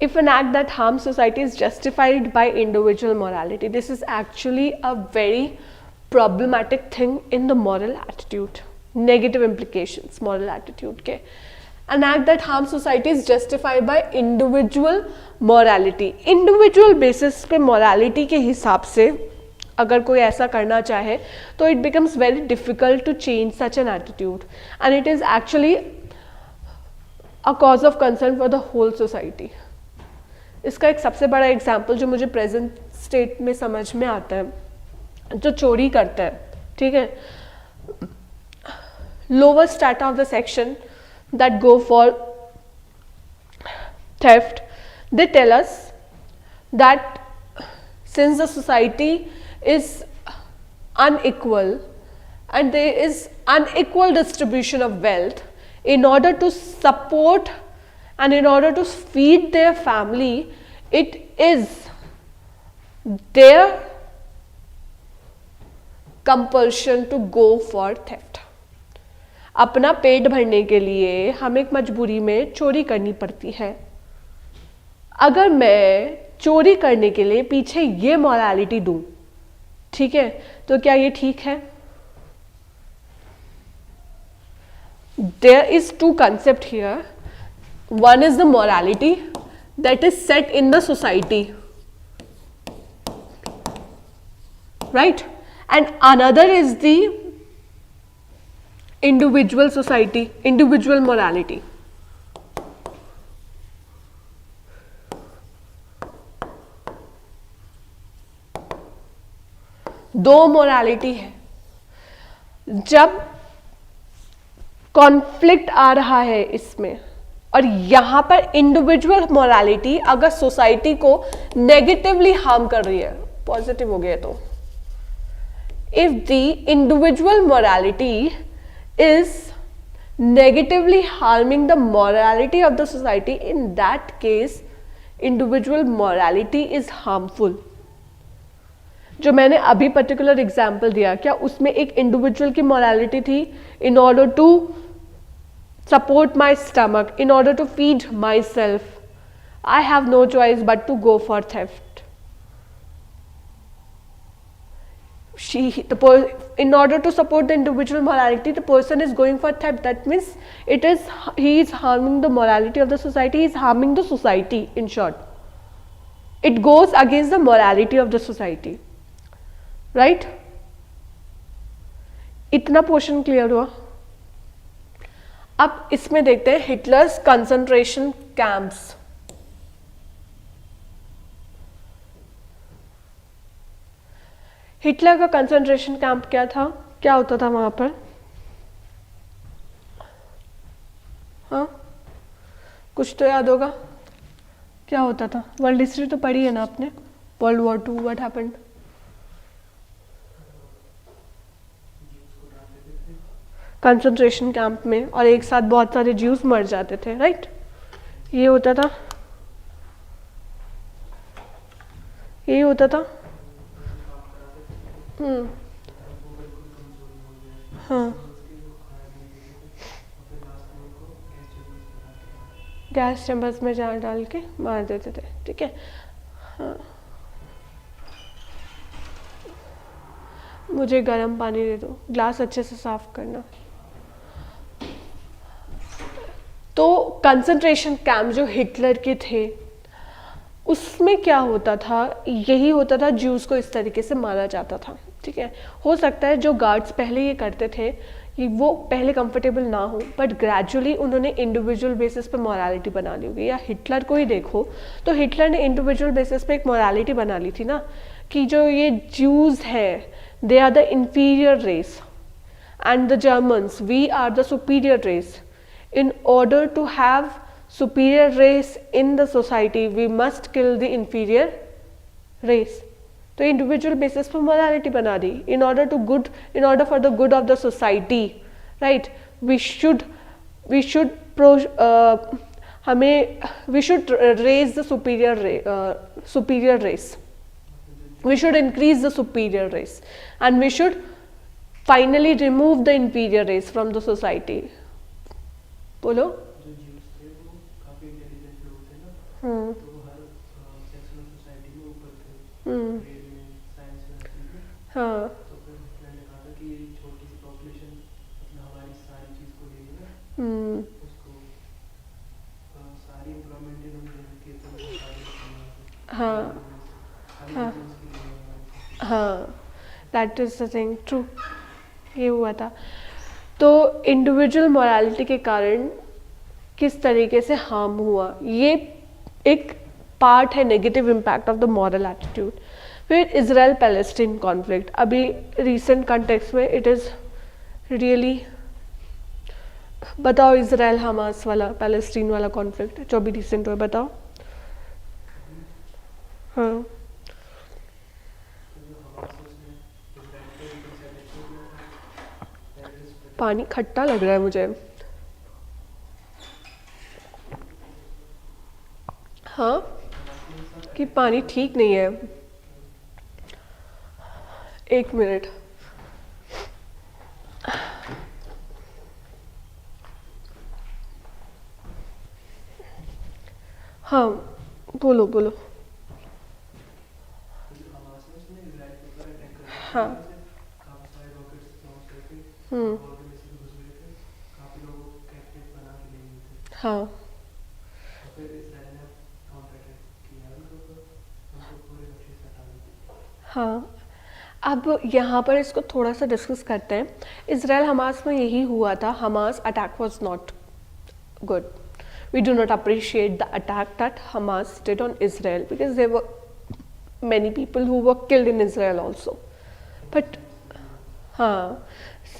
If an act that harms society is justified by individual morality, this is actually a very problematic thing in the moral attitude. Negative implications moral attitude के. An act that harms society is justified by individual morality. Individual basis पे morality के हिसाब से अगर कोई ऐसा करना चाहे तो it becomes very difficult to change such an attitude, and it is actually a cause of concern for the whole society. इसका एक सबसे बड़ा एग्जाम्पल जो मुझे प्रेजेंट स्टेट में समझ में आता है, जो चोरी करता है, ठीक है, lower strata of the section that go for theft, they tell us that since the society is unequal and there is unequal distribution of wealth, in order to support and in order to feed their family, it is their compulsion to go for theft. अपना पेट भरने के लिए हमें एक मजबूरी में चोरी करनी पड़ती है। अगर मैं चोरी करने के लिए पीछे ये मोरालिटी दूं, ठीक है, तो क्या ये ठीक है? There is two concepts here. One is the morality that is set in the society, right? And another is the individual society, individual morality. दो मोरालिटी है। जब कॉन्फ्लिक्ट आ रहा है इसमें, और यहां पर इंडिविजुअल मोरालिटी अगर सोसाइटी को नेगेटिवली हार्म कर रही है, पॉजिटिव हो गया तो, if the individual morality is negatively harming the morality of the society, in that case individual morality is harmful. जो मैंने अभी पर्टिकुलर एग्जाम्पल दिया, क्या उसमें एक इंडिविजुअल की मोरालिटी थी in order to support my stomach, in order to feed myself, I have no choice but to go for theft. In order to support the individual morality, the person is going for theft. That means he is harming the morality of the society. He is harming the society. In short, it goes against the morality of the society, right? इतना पोर्शन क्लियर हुआ. अब इसमें देखते हैं हिटलर्स कंसंट्रेशन कैंप्स. हिटलर का कंसंट्रेशन कैंप क्या था, क्या होता था वहां पर? हाँ, कुछ तो याद होगा. क्या होता था? वर्ल्ड हिस्ट्री तो पढ़ी है ना आपने. World war 2 what happened? Concentration camp में, और एक साथ बहुत सारे ज्यूज मर जाते थे, राइट? ये होता था, यही होता था. हाँ, गैस चैम्बर्स में जान डाल के मार देते थे, ठीक है. हाँ, मुझे गर्म पानी दे दो, ग्लास अच्छे से साफ करना. तो कंसंट्रेशन कैंप जो हिटलर के थे, उसमें क्या होता था? यही होता था, ज्यूज को इस तरीके से मारा जाता था, ठीक है. हो सकता है जो गार्ड्स पहले ये करते थे वो पहले कंफर्टेबल ना हो, बट ग्रेजुअली उन्होंने इंडिविजुअल बेसिस पे मोरालिटी बना ली होगी. या हिटलर को ही देखो तो हिटलर ने इंडिविजुअल बेसिस पे एक मोरालिटी बना ली थी ना, कि जो ये ज्यूज हैं they are the inferior race and the Germans we are the superior race. In order to have superior race in the society, we must kill the inferior race. तो individual basis पर morality बना दी. In order for the good of the society, right? We should raise the superior race. We should increase the superior race, and we should finally remove the inferior race from the society. बोलो. जो ज्यूस थे वो काफी इंटेलिजेंट लोग थे ना, तो वो हर सेक्शन ऑफ सोसाइटी में ऊपर थे, ट्रेड में, साइंस में, हर चीज में. हाँ, तो फिर मैंने कहा था कि ये छोटी सी पॉपुलेशन मतलब हमारी सारी चीज को ले लेगा, उसको सारी एम्प्लॉयमेंट इन्होंने ले रखी है, तो सारे हाँ, हाँ, हाँ, that is the thing, true. ये हुआ था. तो इंडिविजुअल मोरालिटी के कारण किस तरीके से हार्म हुआ, ये एक पार्ट है negative impact of the moral attitude. फिर इजराइल पैलेस्टीन कॉन्फ्लिक्ट, अभी रिसेंट कॉन्टेक्स्ट में इट इज़ रियली. बताओ इजराइल हमास वाला पैलेस्टीन वाला कॉन्फ्लिक्ट जो अभी रिसेंट हुआ, बताओ. हाँ, पानी खट्टा लग रहा है मुझे. हाँ, कि पानी ठीक नहीं है. एक मिनट. हाँ, बोलो बोलो. हाँ, हाँ, हाँ. अब यहाँ पर इसको थोड़ा सा डिस्कस करते हैं. इजराइल हमास में यही हुआ था. Hamas attack was not good. We do not appreciate the attack that Hamas did on Israel, because there were many people who were killed in Israel also. But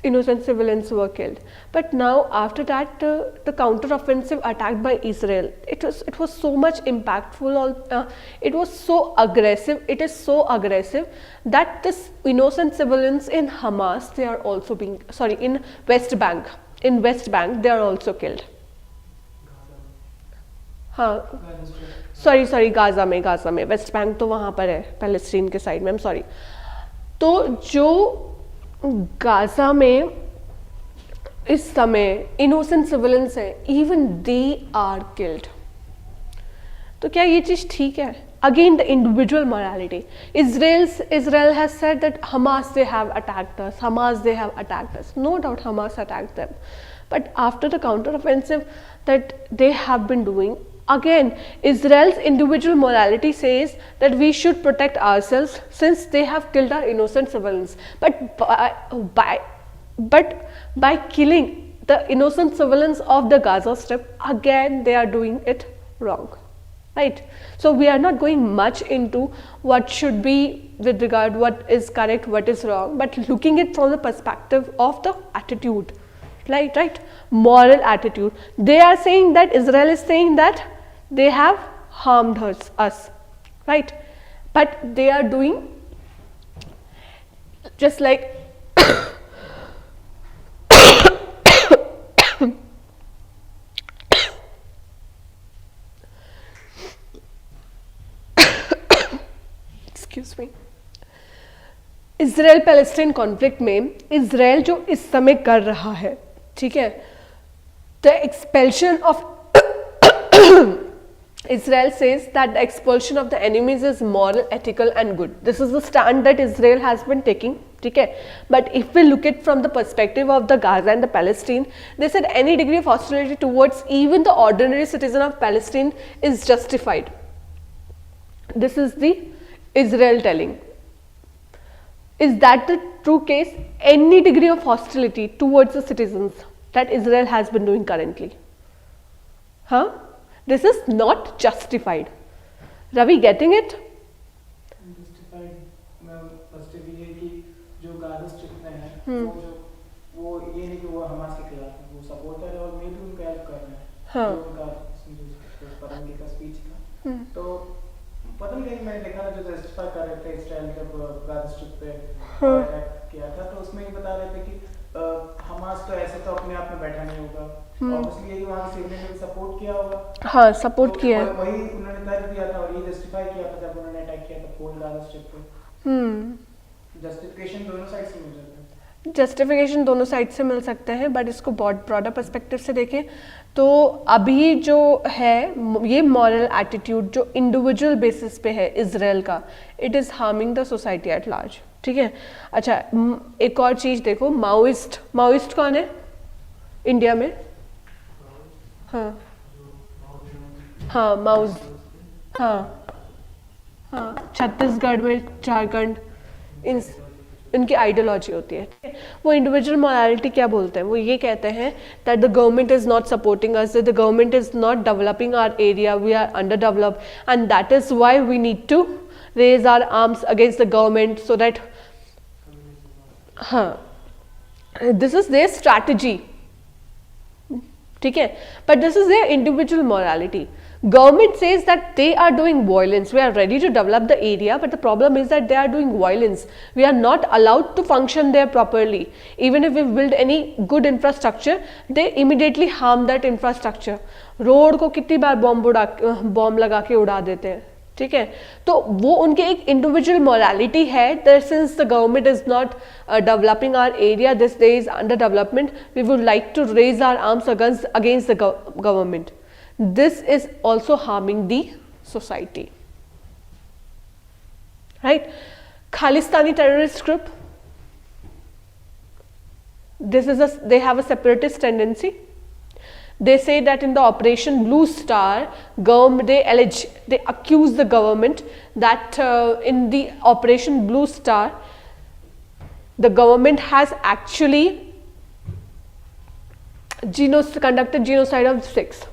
innocent civilians were killed. But now after that, the counter-offensive attack by Israel, it was so much impactful. It was so aggressive. It is so aggressive that this innocent civilians in Hamas, they are also being in West Bank. In West Bank, they are also killed. हाँ, सॉरी गाजा में. वेस्ट बैंक तो वहाँ पर है, पैलेस्टीन के साइड में. सॉरी. तो जो गाजा में इस समय इनोसेंट सिविलियंस है, इवन दे आर किल्ड। तो क्या ये चीज़ ठीक है? Again, the individual morality. Israel has said that Hamas, they have attacked us. Hamas, they have attacked us. No doubt Hamas attacked them. But after the counteroffensive that they have been doing, again, Israel's individual morality says that we should protect ourselves since they have killed our innocent civilians. But by killing the innocent civilians of the Gaza Strip, again, they are doing it wrong. Right, so we are not going much into what should be with regard what is correct, what is wrong, but looking it from the perspective of the attitude, right, moral attitude. They are saying that Israel is saying that they have harmed us, right, but they are doing just like excuse me, Israel Palestine conflict में इजराइल जो इस समय कर रहा है, ठीक है, the expulsion of Israel says that the expulsion of the enemies is moral, ethical and good. This is the stand that Israel has been taking, ठीक है. But if we look at from the perspective of the Gaza and the Palestine, they said any degree of hostility towards even the ordinary citizen of Palestine is justified. This is the Israel telling. Is that the true case? Any degree of hostility towards the citizens that Israel has been doing currently? Huh? This is not justified. Ravi, getting it? Justified. First ये है कि जो गाजा स्ट्रिप में है वो ये नहीं कि वो हमास के खिलाफ है, वो सपोर्टर है और मे भी उनका हेल्प कर रहे हैं. हाँ. जो उनका परमगी का स्पीच था, तो पता नहीं कहीं मैंने देखा था जो जस्टिफाई कर रहे थे इसराइल जब गाजा स्ट्रिप पे अटैक किया था, तो उसमें ये बता रहे थे कि हमास तो ऐसे तो अपने आप में बैठा नहीं होगा, ऑब्वियसली यही वहाँ के सिविलियन ने सपोर्ट किया होगा. हाँ, सपोर्ट किया है, वही उन्होंने तर्क दिया था और ये जस्टिफाई किया था जब उन्होंने अटैक किया था कोल गाजा स्ट्रिप पे. जस्टिफिकेशन दोनों साइड से मिल जाता है. जस्टिफिकेशन दोनों साइड से मिल सकते हैं, बट इसको बहुत ब्रॉडर पर्सपेक्टिव से देखें तो अभी जो है ये मॉरल एटीट्यूड जो इंडिविजुअल बेसिस पे है इजराइल का, it is harming the society at large. ठीक है. अच्छा, एक और चीज़ देखो, माओइस्ट कौन है इंडिया में? हाँ हाँ माउस, हाँ हाँ, छत्तीसगढ़ में, झारखंड, इनकी आइडियोलॉजी होती है. वो इंडिविजुअल मोरालिटी क्या बोलते हैं? वो ये कहते हैं that the government is not supporting us, the government is not developing our area, we are under developed and that is why we need to raise our arms against the government so that, हाँ, दिस इज देयर स्ट्रैटेजी. ठीक है, but this is their individual morality. Government says that they are doing violence. We are ready to develop the area, but the problem is that they are doing violence. We are not allowed to function there properly. Even if we build any good infrastructure, they immediately harm that infrastructure. Road को कितनी बार बॉम्ब लगा के उड़ा देते हैं. ठीक है, तो वो उनके एक इंडिविजुअल मोरालिटी है that since the government is not developing our area, this day is under development, we would like to raise our arms against the government. This is also harming the society, right? Khalistani terrorist group, they have a separatist tendency. They say that in the Operation Blue Star, they accuse the government that in the Operation Blue Star, the government has actually conducted genocide of Sikhs.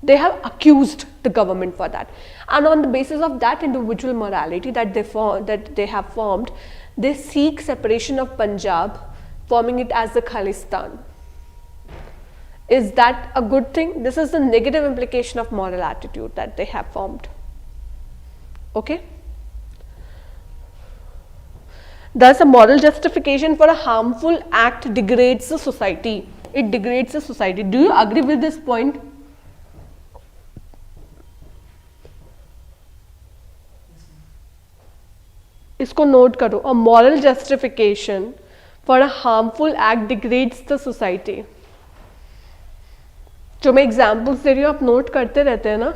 They have accused the government for that, and on the basis of that individual morality that they have formed, they seek separation of Punjab, forming it as the Khalistan. Is that a good thing? This is the negative implication of moral attitude that they have formed. Okay. Thus, a moral justification for a harmful act degrades the society. It degrades the society. Do you agree with this point? इसको नोट करो. A moral justification for a harmful act degrades the society. जो मैं एग्जाम्पल्स दे रही हूँ आप नोट करते रहते हैं ना,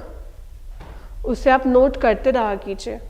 उसे आप नोट करते रहा कीजिए.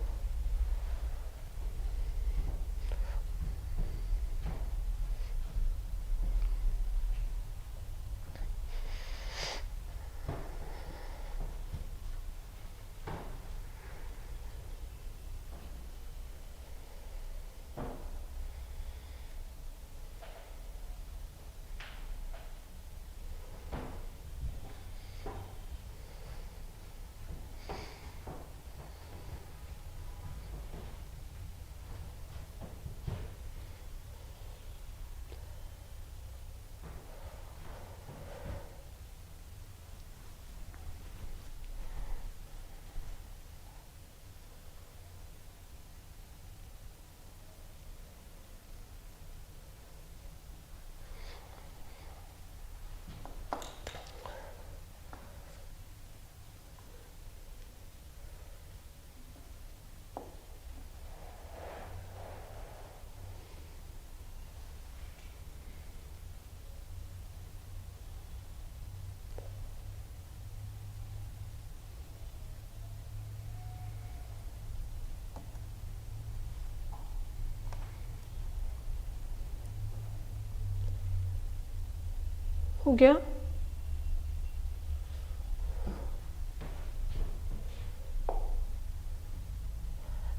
हो गया?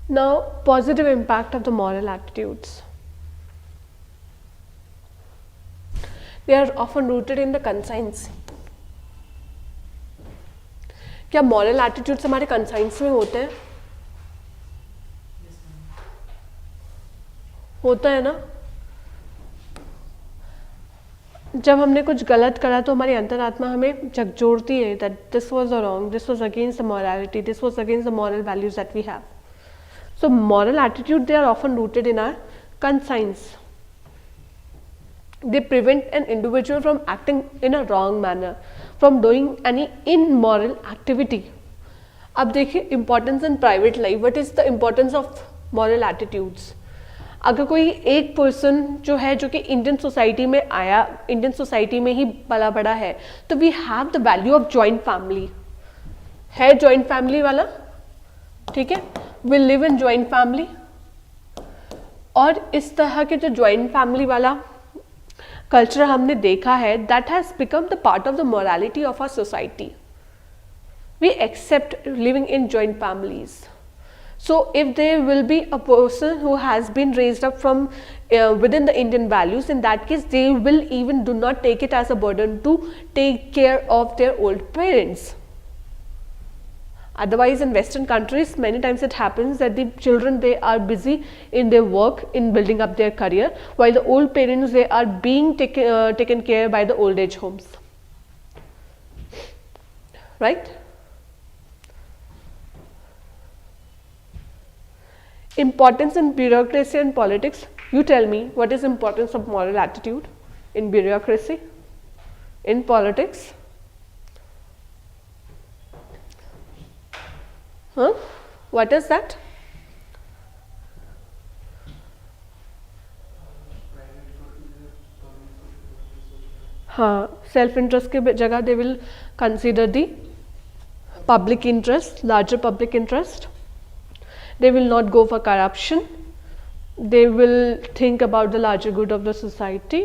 Now, positive impact of the moral attitudes. They are often rooted in the conscience. क्या moral attitudes हमारे conscience में होते हैं? होता है ना? जब हमने कुछ गलत करा तो हमारी अंतरात्मा हमें झकझोरती है that this was wrong, this was against the morality, this was against the moral values that we have. So moral attitude, they are often rooted in our conscience. They prevent an individual from acting in a wrong manner, from doing any immoral activity. अब देखिए importance in private life. What is the importance of moral attitudes? अगर कोई एक पर्सन जो है जो कि इंडियन सोसाइटी में आया, इंडियन सोसाइटी में ही पला बड़ा है, तो we have the value of joint family. है जॉइंट फैमिली वाला, ठीक है, will live in joint family. और इस तरह के जो जॉइंट फैमिली वाला कल्चर हमने देखा है, that has become the part of the morality of our society. We accept living in joint families. So if there will be a person who has been raised up from within the Indian values, in that case they will even do not take it as a burden to take care of their old parents. Otherwise in Western countries many times it happens that the children, they are busy in their work, in building up their career, while the old parents, they are being taken care by the old age homes, right? Importance in bureaucracy and politics. You tell me, what is importance of moral attitude in bureaucracy, in politics? Huh? What is that? हाँ, self interest के जगह they will consider the public interest, larger public interest. They will not go for corruption. They will think about the larger good of the society.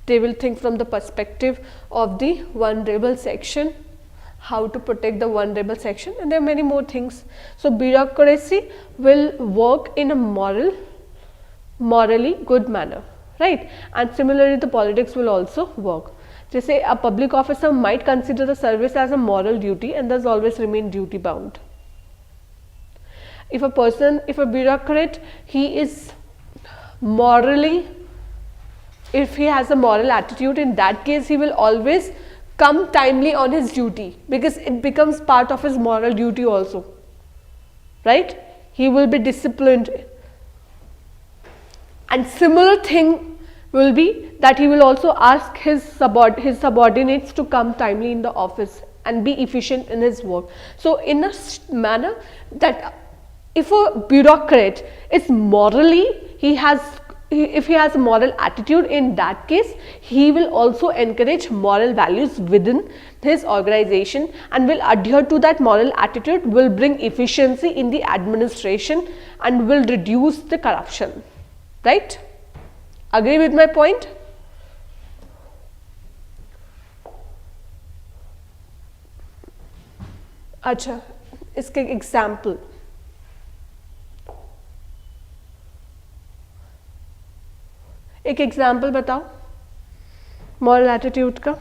They will think from the perspective of the vulnerable section, how to protect the vulnerable section, and there are many more things. So bureaucracy will work in a morally good manner, right? And similarly the politics will also work. Just say a public officer might consider the service as a moral duty and thus always remain duty bound. If a bureaucrat, he is morally, if he has a moral attitude, in that case he will always come timely on his duty, because it becomes part of his moral duty also, right? He will be disciplined. And similar thing will be that he will also ask his subordinates to come timely in the office and be efficient in his work. So in a manner that if a bureaucrat is morally, he has if he has a moral attitude, in that case he will also encourage moral values within his organization and will adhere to that moral attitude, will bring efficiency in the administration and will reduce the corruption. Right? Agree with my point? अच्छा, इसके एग्जाम्पल, एक एग्जाम्पल बताओ मॉरल एटीट्यूड का.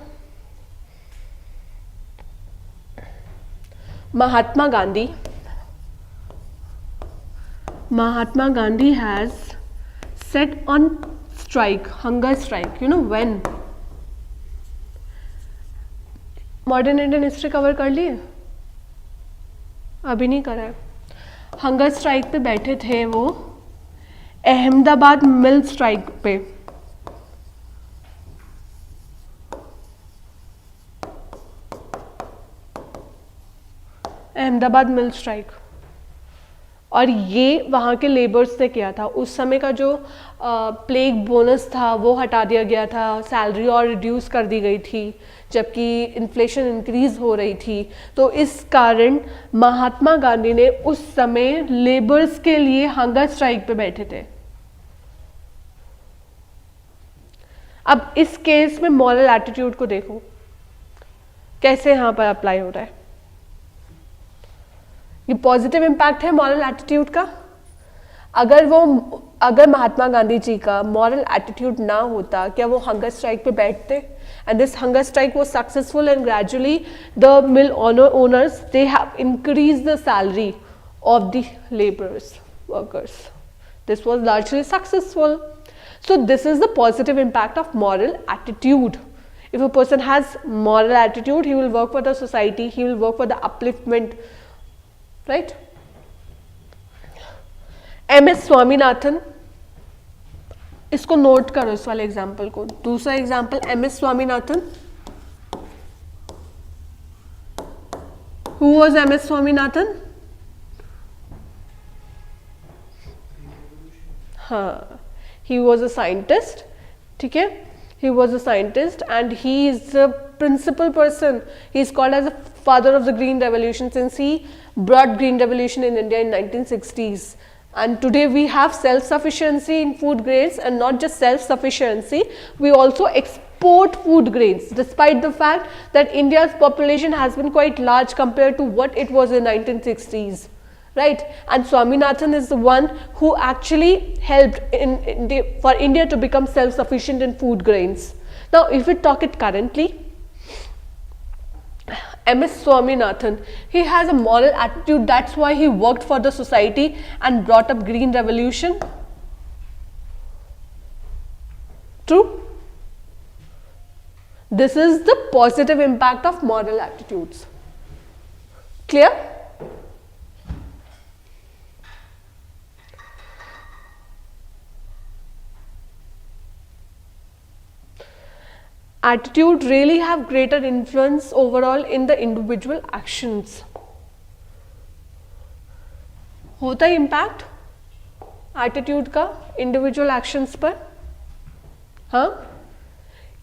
Mahatma Gandhi has set on strike, hunger strike. You know when? Modern Indian history cover कर लिए? अभी नहीं करा है. हंगर स्ट्राइक पे बैठे थे वो अहमदाबाद मिल स्ट्राइक पे. अहमदाबाद मिल स्ट्राइक, और ये वहाँ के लेबर्स ने किया था. उस समय का जो प्लेग बोनस था वो हटा दिया गया था, सैलरी और रिड्यूस कर दी गई थी, जबकि इन्फ्लेशन इंक्रीज हो रही थी. तो इस कारण महात्मा गांधी ने उस समय लेबर्स के लिए हंगर स्ट्राइक पे बैठे थे. अब इस केस में मॉरल एटीट्यूड को देखो कैसे यहाँ पर अप्लाई हो रहा है. ये पॉजिटिव इम्पैक्ट है मॉरल एटीट्यूड का. अगर महात्मा गांधी जी का मॉरल एटीट्यूड ना होता, क्या वो हंगर स्ट्राइक पे बैठते? And this hunger strike was successful and gradually the mill owners they have increased the salary of the labourers workers. This was largely successful. So this is the positive impact of moral attitude. If a person has moral attitude, he will work for the society, he will work for the upliftment, right? MS Swaminathan, इसको नोट करो इस वाले एग्जाम्पल को. दूसरा example MS Swaminathan. Who was MS Swaminathan? हाँ, he was a scientist. ठीक है, he was a scientist and he is the principal person. He is called as the father of the green revolution since he brought green revolution in India in 1960s. And today we have self-sufficiency in food grains, and not just self-sufficiency, we also export food grains despite the fact that India's population has been quite large compared to what it was in 1960s. Right? And Swaminathan is the one who actually helped for India to become self-sufficient in food grains. Now, if we talk it currently, MS Swaminathan, he has a moral attitude. That's why he worked for the society and brought up green revolution. True? This is the positive impact of moral attitudes. Clear? Attitude really have greater influence overall in the individual actions. होता है impact attitude का individual actions पर? हाँ,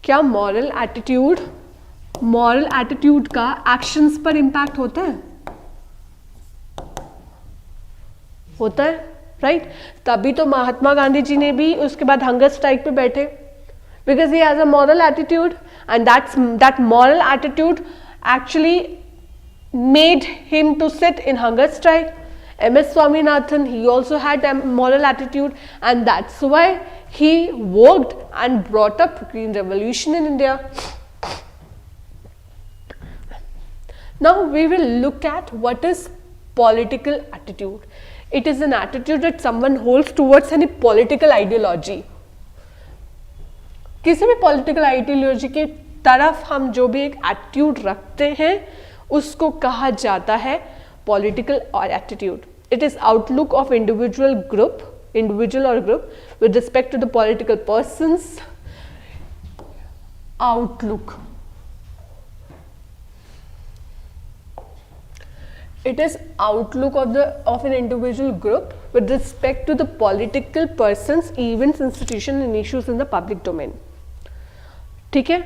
क्या moral attitude का actions पर impact होता है? होता है, right? तभी तो महात्मा गांधी जी ने भी उसके बाद हंगर स्ट्राइक पे बैठे. Because he has a moral attitude, and that moral attitude actually made him to sit in hunger strike. MS Swaminathan, he also had a moral attitude, and that's why he worked and brought up green revolution in India. Now we will look at what is political attitude. It is an attitude that someone holds towards any political ideology. किसी भी पॉलिटिकल आइडियोलॉजी की तरफ हम जो भी एक एटीट्यूड रखते हैं उसको कहा जाता है पॉलिटिकल और attitude. It is outlook of individual और group with respect to the political persons. Outlook It is outlook of an individual group with respect to the political persons, events, institution and issues in the public domain. ठीक है.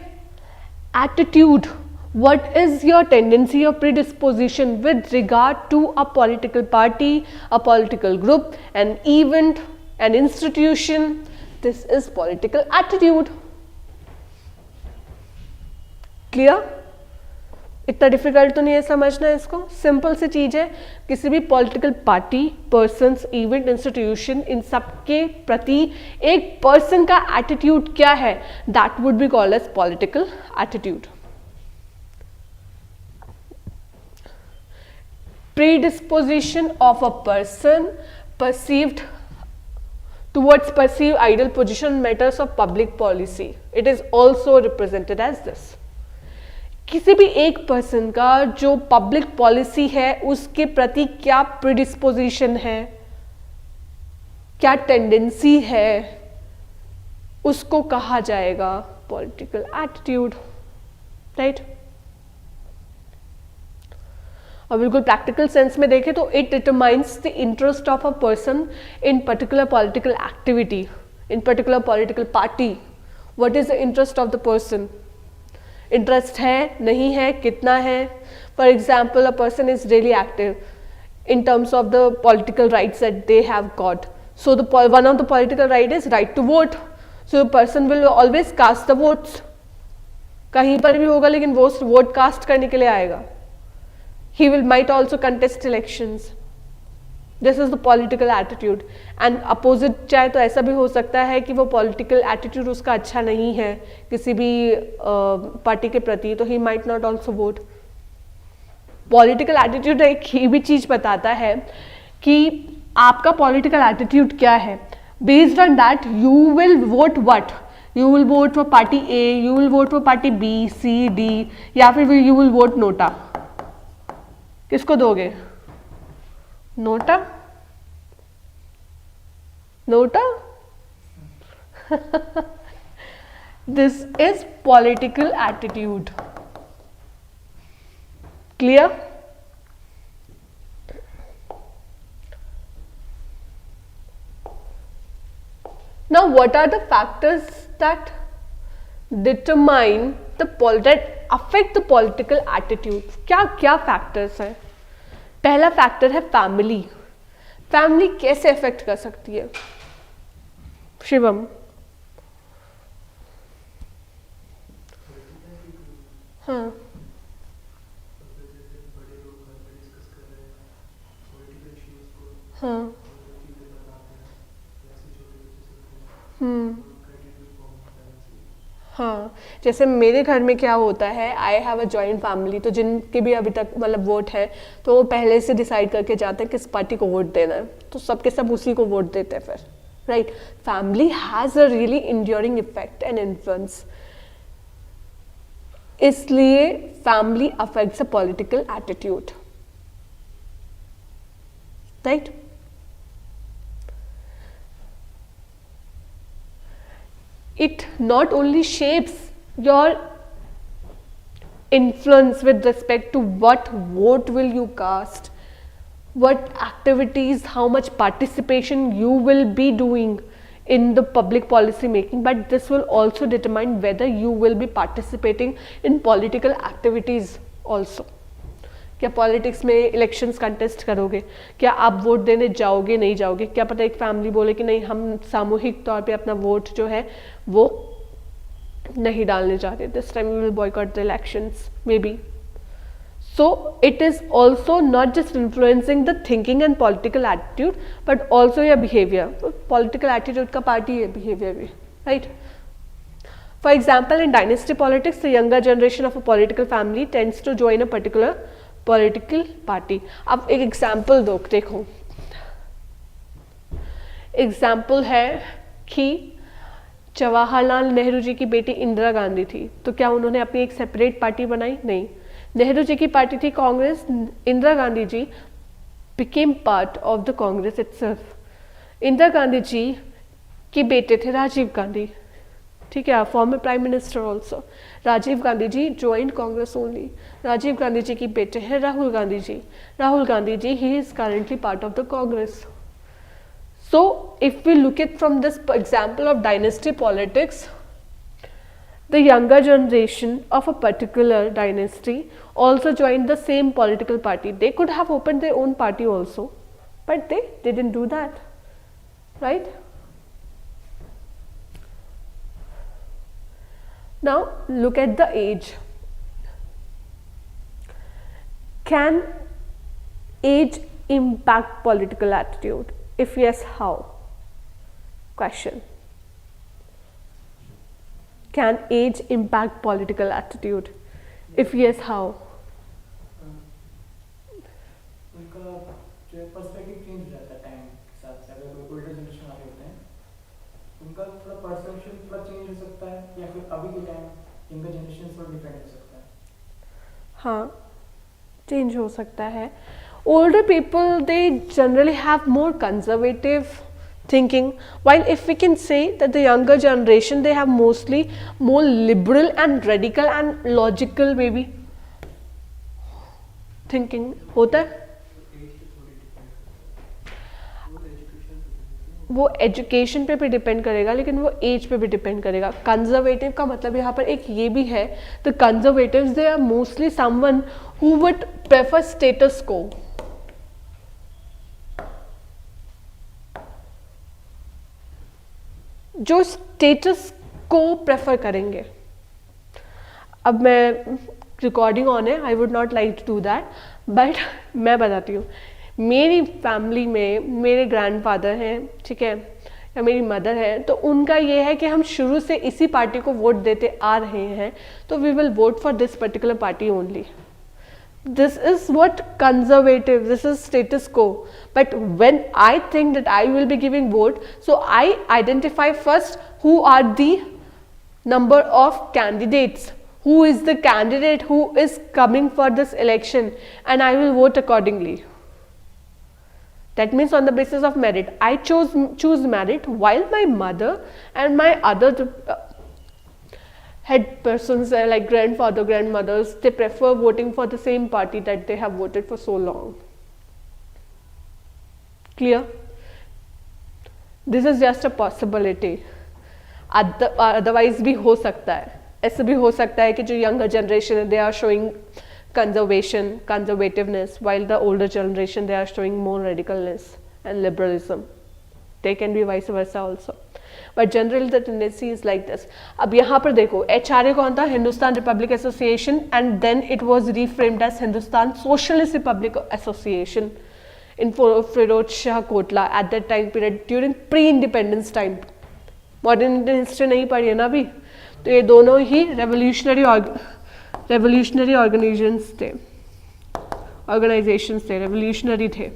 Attitude. What is your tendency or predisposition with regard to a political party, a political group, an event, an institution? This is political attitude. Clear? इतना डिफिकल्ट तो नहीं है समझना इसको. सिंपल सी चीज है. किसी भी political party, persons, event, institution, इन सब के प्रति एक पर्सन का एटीट्यूड क्या है, that would be called as political attitude. Predisposition of a person perceived towards perceived ideal position matters of public policy. It is also represented as this. किसी भी एक पर्सन का जो पब्लिक पॉलिसी है उसके प्रति क्या प्रीडिस्पोजिशन है, क्या टेंडेंसी है, उसको कहा जाएगा पॉलिटिकल एटीट्यूड. राइट. और बिल्कुल प्रैक्टिकल सेंस में देखें तो it determines the interest of a person in particular political activity, in particular political party. What is the interest of the person? Interest है, नहीं है, कितना है? For example, a person is really active in terms of the political rights that they have got. So one of the political right is right to vote. So the person will always cast the votes. कहीं पर भी होगा लेकिन वो वोट कास्ट करने के लिए आएगा. He might also contest elections. This is the political attitude. And opposite चाहे तो ऐसा भी हो सकता है कि वो political attitude उसका अच्छा नहीं है किसी भी पार्टी के प्रति, तो he might not also vote. Political attitude एक ही भी चीज बताता है कि आपका political attitude क्या है. Based on that, you will vote what? You will vote for party A, you will vote for party B, C, D, या फिर you will vote नोटा. किसको दोगे? NOTA? NOTA? This is political attitude. Clear? Now, what are the factors that determine that affect the political attitude? क्या क्या factors हैं? पहला factor है family. Family कैसे affect कर सकती है? शिवम. हाँ. हाँ. हाँ, जैसे मेरे घर में क्या होता है, I have a joint family, तो जिनके भी अभी तक मतलब वोट है तो वो पहले से डिसाइड करके जाते हैं किस पार्टी को वोट देना है, तो सबके सब उसी को वोट देते हैं फिर. Right. Family has a really enduring effect and influence. इसलिए family affects a political attitude. Right. It not only shapes your influence with respect to what vote will you cast, what activities, how much participation you will be doing in the public policy making, but this will also determine whether you will be participating in political activities also. क्या पॉलिटिक्स में इलेक्शंस कंटेस्ट करोगे, क्या आप वोट देने जाओगे, नहीं जाओगे? क्या पता एक फैमिली बोले कि नहीं, हम सामूहिक तौर पे अपना वोट जो है वो नहीं डालने जा रहे, this time we will boycott the elections maybe. So it is also not just influencing the thinking and political attitude but also your behaviour. Political attitude का पार्ट ही है बिहेवियर भी. Right. For example, in dynasty politics the younger generation of a political family tends to join a particular political party. अब एक एग्जाम्पल देखो. एग्जाम्पल है कि जवाहरलाल नेहरू जी की बेटी इंदिरा गांधी थी, तो क्या उन्होंने अपनी एक सेपरेट पार्टी बनाई? नहीं. नेहरू जी की पार्टी थी Congress. Indira Gandhi ji became part of the Congress itself. Indira Gandhi ji के बेटे थे राजीव गांधी. ठीक है, former prime minister also. Rajiv Gandhi ji joined Congress only. Rajiv Gandhi ji की बेटे हैं Rahul Gandhi ji. Rahul Gandhi ji he is currently part of the Congress. So if we look it from this example of dynasty politics, the younger generation of a particular dynasty also joined the same political party. They could have opened their own party also, but they didn't do that, right? Now look at the age. Can age impact political attitude? If yes, how? Question. Can age impact political attitude? If yes, how? उनका जो पर्सपेक्टिव चेंज हो जाता है टाइम के साथ से। अगर कोई ओल्डर जनरेशन वाले होते हैं, उनका थोड़ा परसेप्शन थोड़ा चेंज हो सकता है, या फिर अभी के टाइम यंगर जनरेशन पर डिपेंड हो सकता है। हाँ, चेंज हो सकता है। Older people, they generally have more conservative thinking, while if we can say that the younger generation, they have mostly more liberal and radical and logical maybe thinking होता है। वो एजुकेशन पे भी डिपेंड करेगा, लेकिन वो एज पे भी डिपेंड करेगा। कंजर्वेटिव का मतलब यहाँ पर एक ये भी है, the conservatives they are mostly someone who would prefer status quo. जो स्टेटस को प्रेफर करेंगे। अब मैं रिकॉर्डिंग ऑन है, I would not like to do that, but मैं बताती हूँ। मेरी फैमिली में मेरे ग्रैंडफादर हैं, ठीक है, या मेरी मदर है, तो उनका ये है कि हम शुरू से इसी पार्टी को वोट देते आ रहे हैं, तो we will vote for this particular party only. This is what conservative, this is status quo. But when I think that I will be giving vote, so I identify first who are the number of candidates, who is the candidate who is coming for this election, and I will vote accordingly. That means on the basis of merit. I choose merit, while my mother and my other head persons like grandfather, grandmothers, they prefer voting for the same party that they have voted for so long. Clear? This is just a possibility. Otherwise भी हो सकता है, ऐसे भी हो सकता है कि जो younger generation they are showing conservativeness, while the older generation they are showing more radicalness and liberalism. They can be vice versa also. But generally the tendency is like this. अब यहाँ पर देखो, HRA कौन था? Hindustan Republic association, and then it was reframed as Hindustan socialist Republic association in Firoz Shah Kotla at that time period during pre-independence time. Modern Indian history नहीं पढ़ी है ना अभी, तो ये दोनों ही revolutionary organizations थे, revolutionary थे।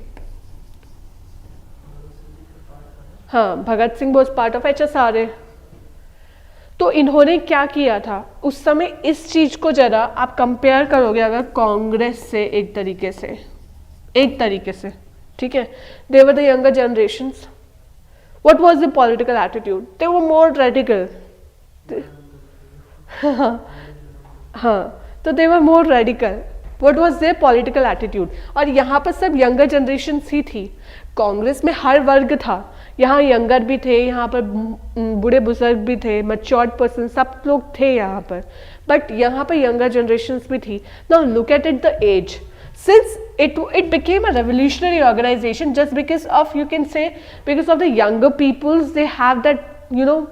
हाँ, Bhagat Singh was part of HSRA। तो इन्होंने क्या किया था उस समय, इस चीज को जरा आप कंपेयर करोगे अगर कांग्रेस से, एक तरीके से, ठीक है, they were the younger generations. What was the political attitude? They were more radical. हाँ, तो they were more radical. What was their political attitude? और यहाँ पर सब यंगर जनरेशन ही थी। कांग्रेस में हर वर्ग था, यहाँ यंगर भी थे, यहाँ पर बूढ़े बुजुर्ग भी थे, मैच्योर्ड पर्सन, सब लोग थे यहाँ पर, बट यहाँ पर यंगर जनरेशन्स भी थी। Now look at it the age, since it became a revolutionary organization just because of, you can say, because of the younger peoples, they have that, you know,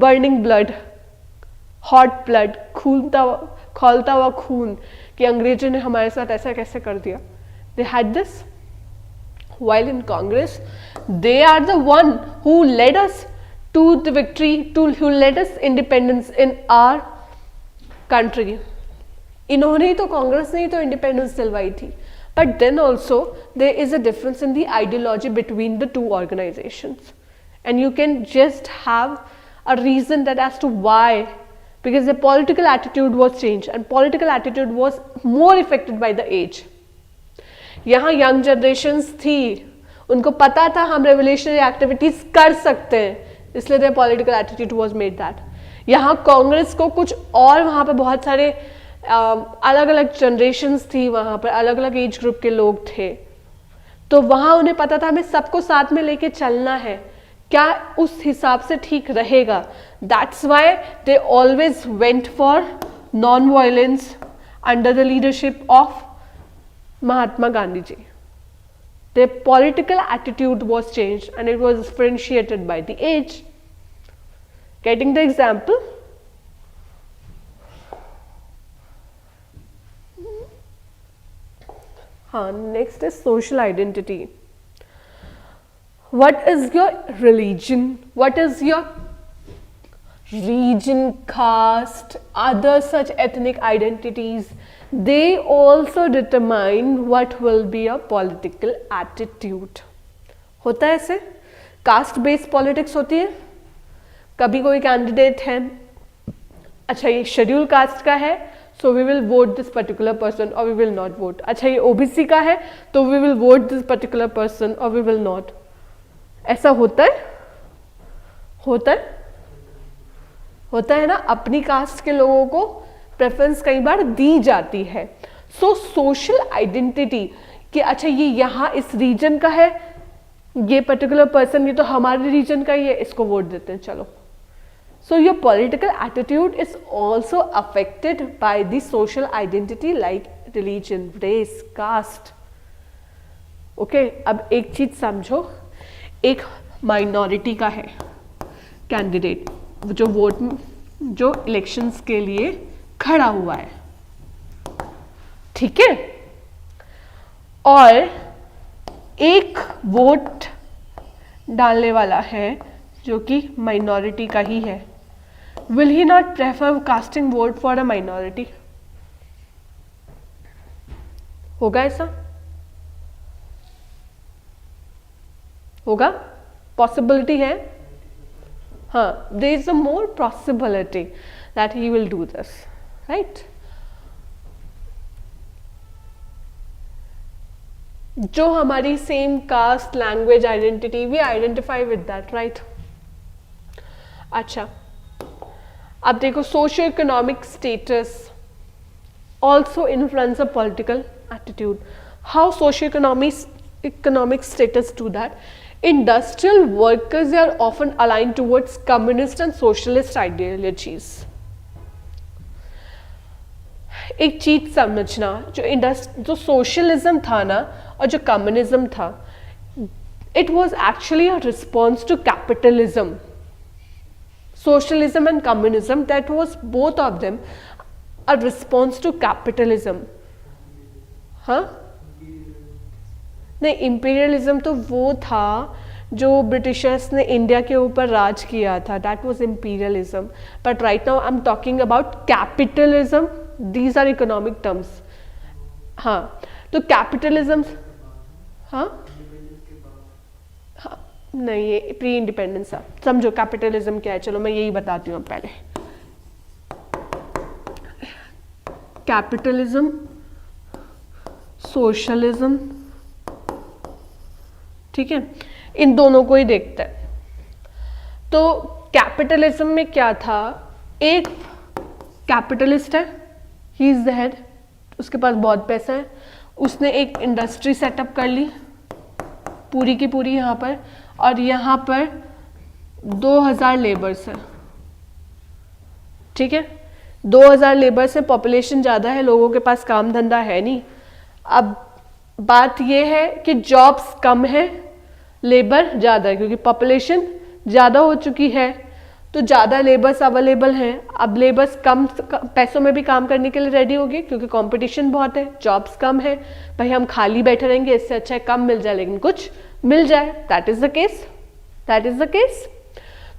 burning blood, hot blood, खौलता हुआ खून कि अंग्रेजों ने हमारे साथ ऐसा कैसे कर दिया। They had this. While in Congress, they are the one who led us to the victory, who led us independence in our country. इन्होंने ही तो, कांग्रेस ने ही तो इंडिपेंडेंस दिलवाई थी। But then also there is a difference in the ideology between the two organizations, and you can just have a reason that as to why, because the political attitude was changed and political attitude was more affected by the age. यहाँ यंग जनरेशन्स थी, उनको पता था हम रेवोल्यूशनरी एक्टिविटीज कर सकते हैं, इसलिए their political attitude was made that. यहाँ कांग्रेस को कुछ और, वहाँ पे बहुत सारे अलग अलग जनरेशन्स थी, वहाँ पर अलग अलग एज ग्रुप के लोग थे, तो वहाँ उन्हें पता था हमें सबको साथ में लेके चलना है, क्या उस हिसाब से ठीक रहेगा. That's why they always went for non violence under the leadership of Mahatma Gandhi ji. Their political attitude was changed and it was differentiated by the age. Getting the example? Next is social identity. What is your religion? What is your region, caste, other such ethnic identities? They also determine what will be a political attitude. होता है ऐसे, कास्ट बेस्ड पॉलिटिक्स होती है. कभी कोई कैंडिडेट है, अच्छा ये शेड्यूल कास्ट का है, so we will vote this particular person और वी विल नॉट वोट. अच्छा ये ओबीसी का है, तो we will vote this particular person और वी विल नॉट. ऐसा होता है, होता है ना. अपनी कास्ट के लोगों को प्रेफरेंस कई बार दी जाती है. सो सोशल आइडेंटिटी कि अच्छा ये यहाँ इस रीजन का है, ये पर्टिकुलर पर्सन ये तो हमारे रीजन का ही है, इसको वोट देते हैं चलो. So your political attitude is also affected by the social identity like religion, race, caste. Okay, अब एक चीज समझो, एक माइनॉरिटी का है कैंडिडेट जो इलेक्शंस के लिए खड़ा हुआ है, ठीक है, और एक वोट डालने वाला है जो कि माइनॉरिटी का ही है. Will he not prefer casting vote for a minority? होगा ऐसा? होगा, पॉसिबिलिटी है. हाँ, there is a more possibility that he will do this, right. जो हमारी same caste, language, identity, we identify with that, right. अच्छा, अब देखो, socio economic status also influence a political attitude. How socio economic status do that? Industrial workers are often aligned towards communist and socialist ideologies. एक चीज समझना, जो सोशलिज्म था ना और जो कम्युनिज्म था, it was actually a response to capitalism. Socialism and communism, that was both of them a response to capitalism. हाँ, नहीं, इंपीरियलिज्म तो वो था जो ब्रिटिशर्स ने इंडिया के ऊपर राज किया था, that was imperialism. But right now I am talking about capitalism. These are economic terms. हाँ, तो कैपिटलिज्म, हाँ नहीं, ये प्री इंडिपेंडेंस है. समझो कैपिटलिज्म क्या है, चलो मैं यही बताती हूँ पहले. कैपिटलिज्म, सोशलिज्म, ठीक है, इन दोनों को ही देखते हैं. तो कैपिटलिज्म में क्या था, एक कैपिटलिस्ट है, ही इज द हेड, उसके पास बहुत पैसा है, उसने एक इंडस्ट्री सेटअप कर ली पूरी की पूरी यहाँ पर, और यहाँ पर 2000 लेबर्स हैं, ठीक है. 2000 लेबर्स है, पॉपुलेशन ज़्यादा है, लोगों के पास काम धंधा है नहीं. अब बात यह है कि जॉब्स कम है, लेबर ज़्यादा है, क्योंकि पॉपुलेशन ज़्यादा हो चुकी है, तो ज़्यादा लेबर्स अवेलेबल हैं. अब लेबर्स कम पैसों में भी काम करने के लिए रेडी होगी, क्योंकि कंपटीशन बहुत है, जॉब्स कम है. भाई हम खाली बैठे रहेंगे, इससे अच्छा है कम मिल जाए लेकिन कुछ मिल जाए. That is the case.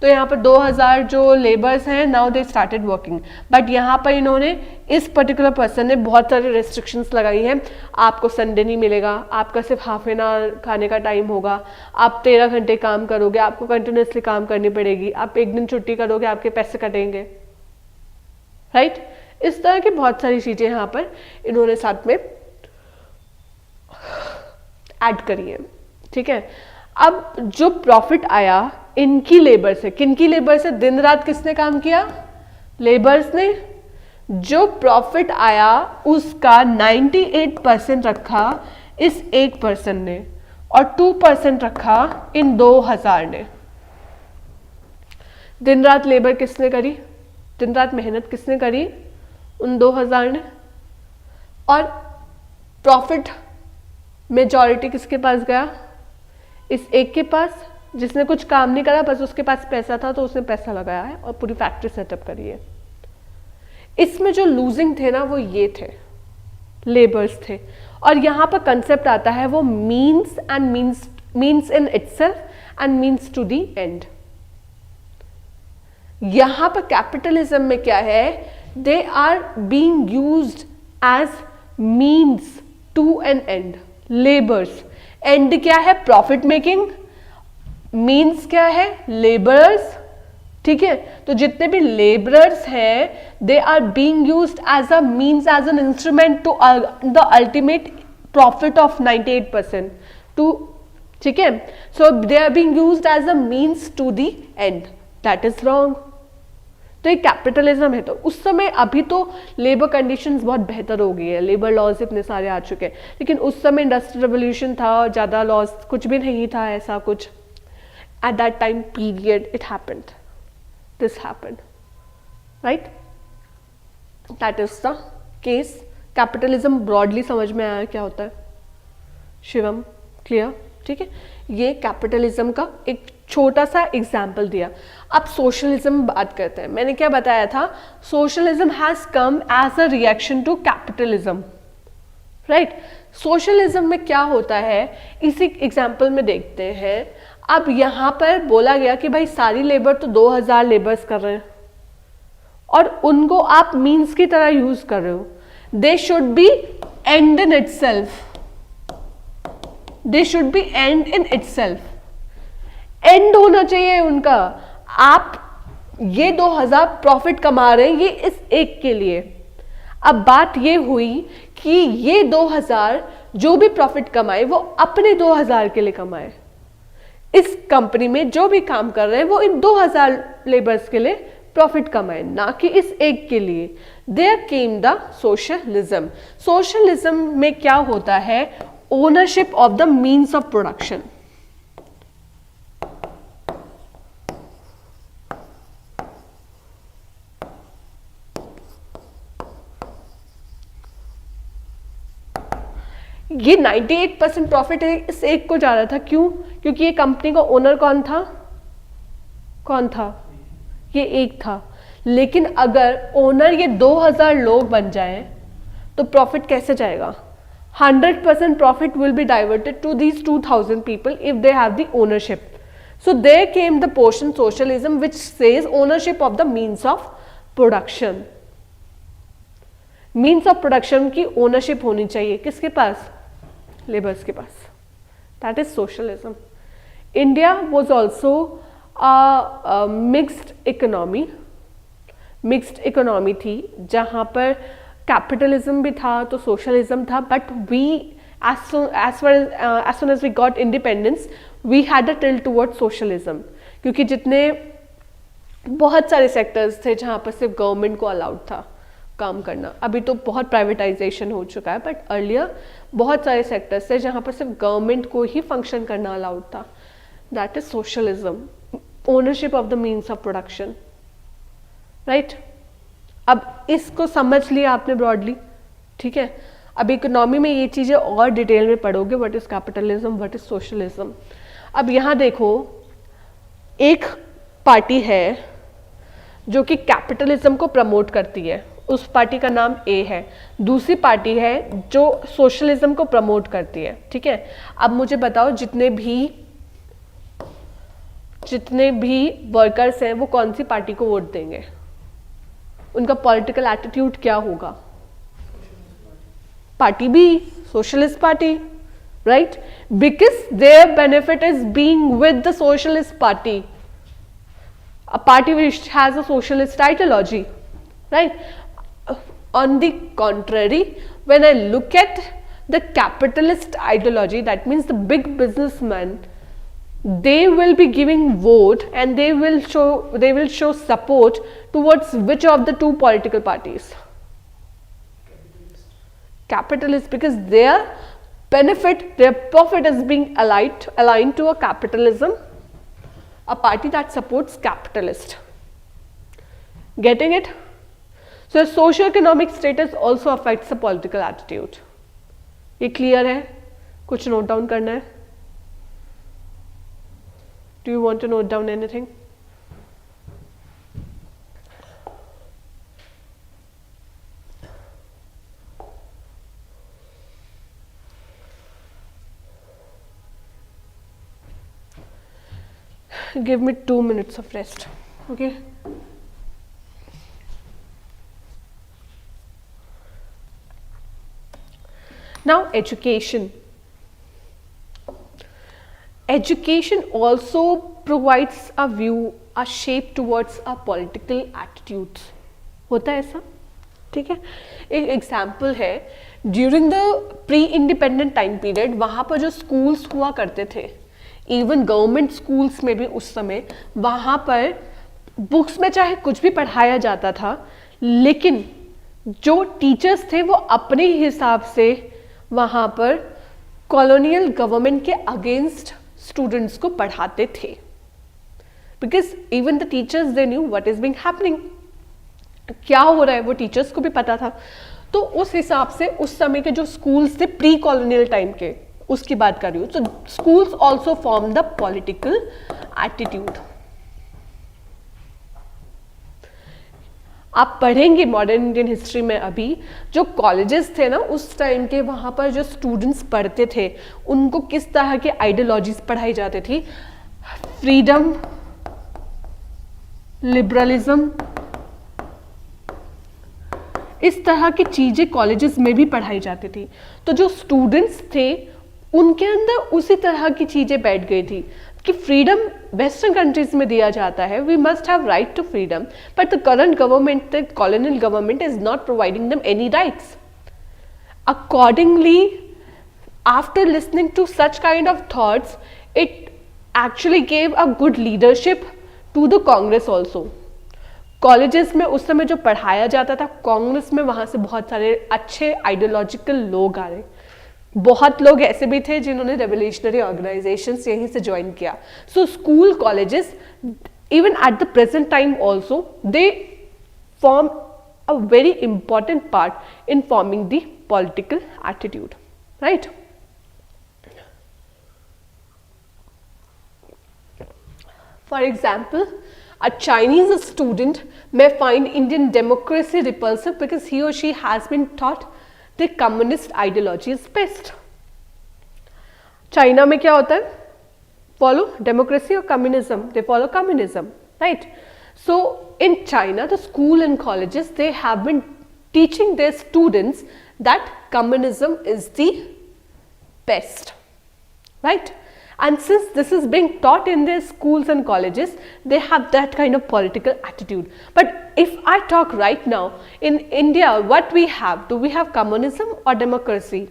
तो यहाँ पर 2000 जो लेबर्स हैं, now they started working. But यहाँ पर इन्होंने, इस पर्टिकुलर पर्सन ने बहुत सारे रेस्ट्रिक्शंस लगाई हैं. आपको संडे नहीं मिलेगा, आपका सिर्फ हाफ एन आवर खाने का टाइम होगा, आप 13 घंटे काम करोगे, आपको कंटिन्यूसली काम करनी पड़ेगी, आप एक दिन छुट्टी करोगे आपके पैसे कटेंगे, राइट. इस तरह की बहुत सारी चीज़ें यहाँ पर इन्होंने साथ में ऐड करी हैं, ठीक है. अब जो प्रॉफिट आया इनकी लेबर से, किनकी लेबर से, दिन रात किसने काम किया, लेबर्स ने जो प्रॉफिट आया उसका 98% रखा इस 1% ने और 2% रखा इन 2000 ने। दिन रात लेबर किसने करी, दिन रात मेहनत किसने करी, उन 2000 ने। और प्रॉफिट मेजॉरिटी किसके पास गया, इस एक के पास, जिसने कुछ काम नहीं करा, बस उसके पास पैसा था तो उसने पैसा लगाया है और पूरी फैक्ट्री सेटअप करी है। इसमें जो लूजिंग थे ना वो ये थे, लेबर्स थे। और यहां पर कंसेप्ट आता है वो means and means in itself and means to the end. यहां पर कैपिटलिज्म में क्या है, they are being used as means to an end. Labours, and क्या है, प्रॉफिट मेकिंग, मीन्स क्या है, लेबरर्स, ठीक है। तो जितने भी लेबरर्स हैं they are being used as a means, as an instrument to the ultimate profit of 98% two, ठीक है। So they are being used as a means to the end, that is wrong. तो ये कैपिटलिज्म है। तो उस समय, अभी तो लेबर कंडीशंस बहुत बेहतर हो गई है, लेबर लॉज इतने सारे आ चुके हैं, लेकिन उस समय इंडस्ट्रियल रेवोल्यूशन था, ज़्यादा लॉज कुछ भी नहीं था ऐसा कुछ। At that time period it happened, this happened, right, that is the case. Capitalism broadly समझ में आया क्या होता है, शिवम, क्लियर, ठीक है। ये कैपिटलिज्म का एक छोटा सा एग्जाम्पल दिया। अब सोशलिज्म बात करते हैं। मैंने क्या बताया था, socialism has come as a reaction to capitalism, right. Socialism में क्या होता है, इसी एग्जाम्पल में देखते हैं। अब यहाँ पर बोला गया कि भाई सारी लेबर तो 2000 लेबर्स कर रहे हैं और उनको आप मीन्स की तरह यूज कर रहे हो। They should be and in itself, they should be and in itself, and होना चाहिए उनका। आप ये 2000 प्रॉफिट कमा रहे हैं ये इस एक के लिए। अब बात ये हुई कि ये 2000 जो भी प्रॉफिट कमाए वो अपने 2000 के लिए कमाए। इस कंपनी में जो भी काम कर रहे हैं वो इन 2000 लेबर्स के लिए प्रॉफिट कमाए, ना कि इस एक के लिए। There came the socialism. Socialism में क्या होता है, ownership of the means of production. ये 98% प्रॉफिट है इस एक को जा रहा था, क्यों? क्योंकि ये कंपनी का ओनर कौन था, कौन था, ये एक था। लेकिन अगर ओनर ये 2000 लोग बन जाए तो प्रॉफिट कैसे जाएगा? 100% profit will be diverted to these 2000 people if they have the ownership. So there came the portion socialism which says ownership of the means of production. Means of production की ओनरशिप होनी चाहिए किसके पास? लेबर्स के पास। That is socialism. India was also mixed economy. Mixed economy थी जहां पर कैपिटलिज्म भी था तो सोशलिज्म था, but we as soon as we got independence we had a tilt towards socialism, क्योंकि जितने बहुत सारे सेक्टर्स थे जहाँ पर सिर्फ गवर्नमेंट को अलाउड था काम करना। अभी तो बहुत प्राइवेटाइजेशन हो चुका है, बट अर्लियर बहुत सारे सेक्टर्स थे जहाँ पर सिर्फ गवर्नमेंट को ही फंक्शन करना अलाउड था। That is socialism, ownership of the means of production, right. अब इसको समझ लिया आपने ब्रॉडली, ठीक है। अब इकोनॉमी में ये चीज़ें और डिटेल में पढ़ोगे, what is capitalism, what is socialism. अब यहाँ देखो, एक पार्टी है जो कि कैपिटलिज्म को प्रमोट करती है, उस पार्टी का नाम ए है। दूसरी पार्टी है जो सोशलिज्म को प्रमोट करती है, ठीक है। अब मुझे बताओ, जितने भी वर्कर्स हैं वो कौन सी पार्टी को वोट देंगे? उनका पॉलिटिकल एटीट्यूड क्या होगा? Party B, socialist party, right, because their benefit is being with the socialist party, a party which has a socialist ideology, right? On the contrary, when I look at the capitalist ideology, that means the big businessmen, they will be giving vote and they will show support towards which of the two political parties? Capitalist, because their benefit, their profit is being aligned to a capitalism, a party that supports capitalist. Getting it? So socio-economic status also affects the political attitude. ये clear है? कुछ note down करना है? Do you want to note down anything? Give me 2 minutes of rest. Okay. Now education. Education also provides a view, a shape towards a political attitudes. होता है ऐसा? ठीक है. एक एग्जाम्पल है, during the pre independent time period वहाँ पर जो स्कूल्स हुआ करते थे, इवन गवर्नमेंट स्कूल्स में भी उस समय वहाँ पर बुक्स में चाहे कुछ भी पढ़ाया जाता था, लेकिन जो टीचर्स थे वो अपने हिसाब से वहाँ पर कॉलोनियल गवर्नमेंट के अगेंस्ट स्टूडेंट्स को पढ़ाते थे, because even the teachers they knew what is being happening, क्या हो रहा है वो टीचर्स को भी पता था. तो उस हिसाब से उस समय के जो स्कूल्स थे प्री कॉलोनियल टाइम के, उसकी बात कर रही हूँ. तो schools also form the political attitude. आप पढ़ेंगे मॉडर्न इंडियन हिस्ट्री में अभी जो कॉलेजेस थे ना उस टाइम के, वहाँ पर जो स्टूडेंट्स पढ़ते थे उनको किस तरह के आइडियोलॉजीज पढ़ाई जाती थी. फ्रीडम, लिबरलिज्म, इस तरह की चीज़ें कॉलेजेस में भी पढ़ाई जाती थी. तो जो स्टूडेंट्स थे उनके अंदर उसी तरह की चीज़ें बैठ गई थी कि फ्रीडम वेस्टर्न कंट्रीज में दिया जाता है, we must have right to freedom, but the current government, the colonial government is not providing them any rights. Accordingly, after listening to such kind of thoughts, it actually gave a good leadership to the Congress also. Colleges में उस समय जो पढ़ाया जाता था कांग्रेस में, वहाँ से बहुत सारे अच्छे आइडियोलॉजिकल लोग आ रहे. बहुत लोग ऐसे भी थे जिन्होंने रेवोल्यूशनरी ऑर्गेनाइजेशंस यहीं से ज्वाइन किया. So school colleges even at the present time also they form a very important part in forming the political attitude, right. For example, a Chinese student may find Indian democracy repulsive because he or she has been taught the communist ideology is best. China में क्या होता है? Follow democracy or communism? They follow communism, right? So in China, the school and colleges, they have been teaching their students that communism is the best, right? And since this is being taught in their schools and colleges, they have that kind of political attitude. But if I talk right now, in India, what we have? Do we have communism or democracy?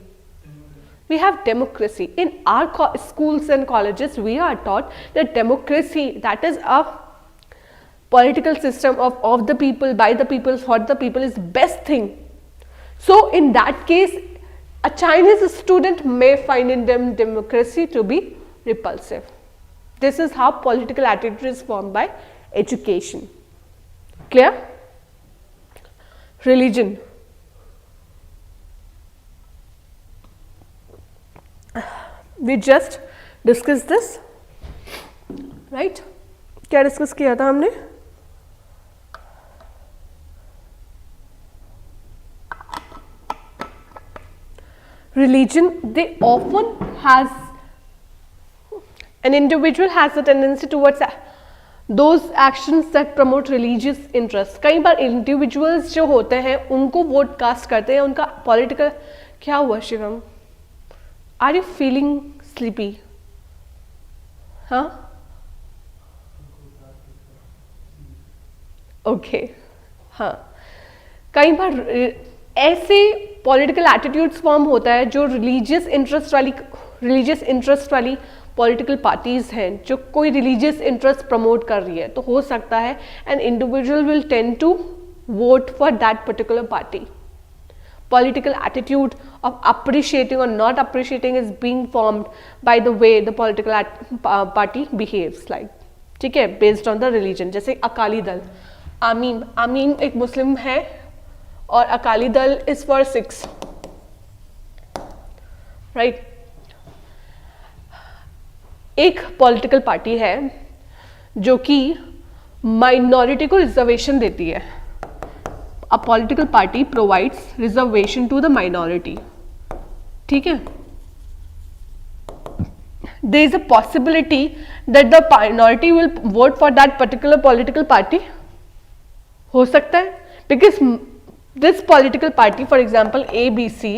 We have democracy. In our schools and colleges, we are taught that democracy, that is a political system of the people, by the people, for the people, is best thing. So in that case, a Chinese student may find in them democracy to be repulsive. This is how political attitude is formed by education. Clear? Religion. We just discussed this, right? क्या डिस्कस किया था हमने? Religion, they often has, an individual has a tendency towards those actions that promote religious interest. कई बार individuals जो होते हैं उनको वोट कास्ट करते हैं, उनका political. क्या हुआ Shivam? Are you feeling sleepy? हाँ? Okay. हाँ. कई बार ऐसे political attitudes form होता है जो religious interest वाली पॉलिटिकल पार्टीज हैं जो कोई रिलीजियस इंटरेस्ट प्रमोट कर रही है, तो हो सकता है an individual will tend to vote for that particular party. Political attitude of appreciating or not appreciating is being formed by the way the political party behaves, like, ठीक है, based on the religion. जैसे अकाली दल, आमीन एक मुस्लिम है और Akali Dal is for Sikhs, right? एक पॉलिटिकल पार्टी है जो कि माइनॉरिटी को रिजर्वेशन देती है. A political party provides reservation to the minority. ठीक है, there is a possibility that the minority will vote for that particular political party. हो सकता है, because this political party, for example ABC,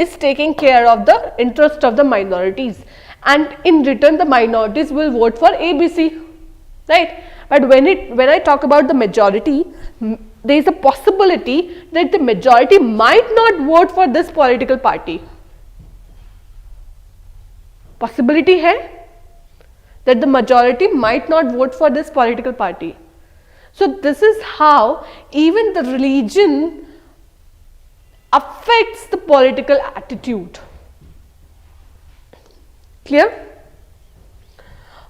is taking care of the interest of the minorities, and in return the minorities will vote for ABC, right? But when I talk about the majority, there is a possibility that the majority might not vote for this political party. Possibility है that the majority might not vote for this political party. So this is how even the religion affects the political attitude. Clear?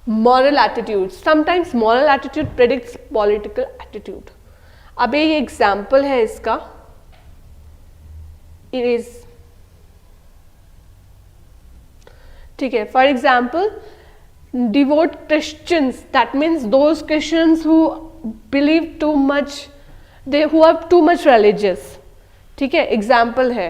Moral attitude. Sometimes moral attitude predicts political attitude. अब ये एग्जाम्पल है इसका, इरेज, ठीक है. For example, devout Christians, that means those Christians who believe too much, they who are too much religious, ठीक है. एग्जाम्पल है,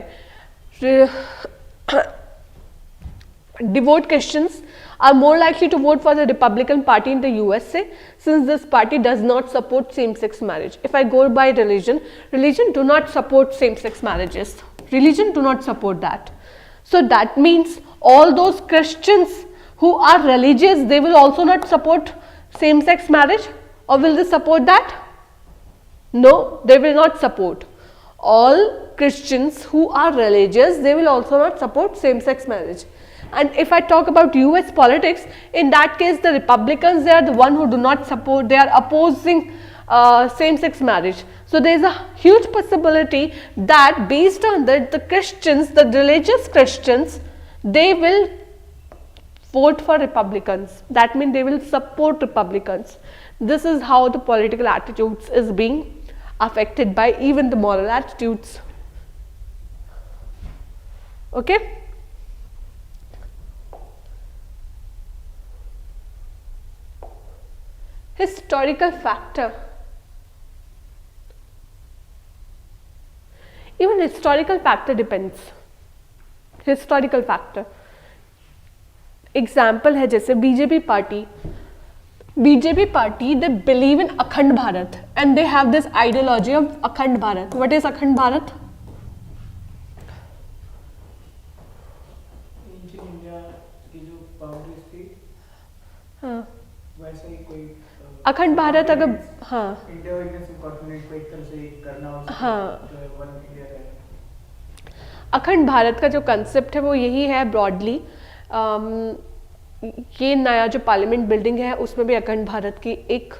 devout Christians are more likely to vote for the Republican Party in the USA, since this party does not support same-sex marriage. If I go by religion do not support same-sex marriages. Religion do not support that. So that means all those Christians who are religious, they will also not support same-sex marriage, or will they support that? No, they will not support. All Christians who are religious, they will also not support same-sex marriage. And if I talk about US politics, in that case the Republicans, they are the one who do not support, they are opposing same-sex marriage. So there is a huge possibility that based on that, the Christians, the religious Christians, they will vote for Republicans. That means they will support Republicans. This is how the political attitudes is being affected by even the moral attitudes. Okay? Historical factor. Even historical factor depends. Historical factor. Example है जैसे BJP party. BJP party, they believe in Akhand Bharat and they have this ideology of Akhand Bharat. What is Akhand Bharat? Ancient India की जो boundaries थी, हाँ, वैसे ही कोई अखंड भारत अगर, हाँ, इंडिया और इंडियन सबकॉन्टिनेंट को एक तरह से करना हो, हाँ, जो है वन इंडिया है. अखंड भारत का जो कंसेप्ट है वो यही है ब्रॉडली. ये नया जो पार्लियामेंट बिल्डिंग है उसमें भी अखंड भारत की एक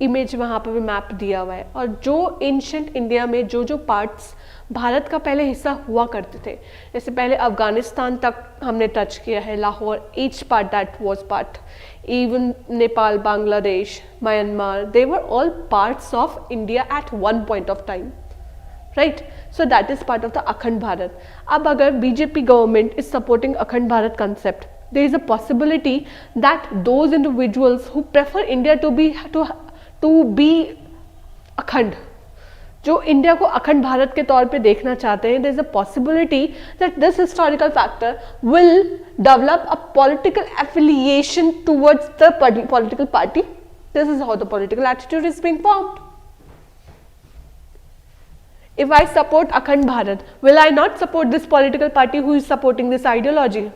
इमेज वहाँ पर भी मैप दिया हुआ है. और जो एंशिएंट इंडिया में जो जो पार्ट्स भारत का पहले हिस्सा हुआ करते थे, जैसे पहले अफगानिस्तान तक हमने टच किया है, Lahore, each part that was part, even Nepal, Bangladesh, Myanmar, they were all parts of India at one point of time, right? So that is part of the Akhand Bharat. अब अगर BJP government is supporting Akhand Bharat concept, there is a possibility that those individuals who prefer India to be अखंड, जो इंडिया को अखंड भारत के तौर पे देखना चाहते हैं, there is a possibility that this historical factor will develop a political affiliation towards the political party. This is how the political attitude is being formed. If I support Akhand Bharat, will I not support this political party who is supporting this ideology?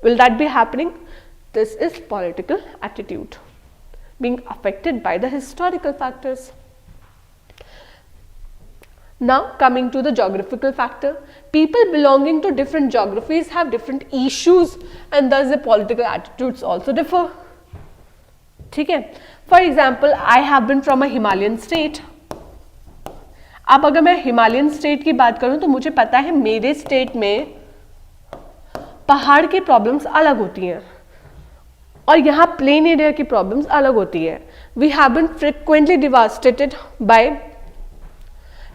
Will that be happening? This is political attitude being affected by the historical factors. Now coming to the geographical factor, people belonging to different geographies have different issues and thus their political attitudes also differ. ठीक है, for example I have been from a Himalayan state. अब अगर मैं हिमालयन स्टेट की बात करूं तो मुझे पता है मेरे स्टेट में पहाड़ की प्रॉब्लम्स अलग होती हैं और यहाँ प्लेन एरिया की प्रॉब्लम्स अलग होती है. We have been frequently devastated by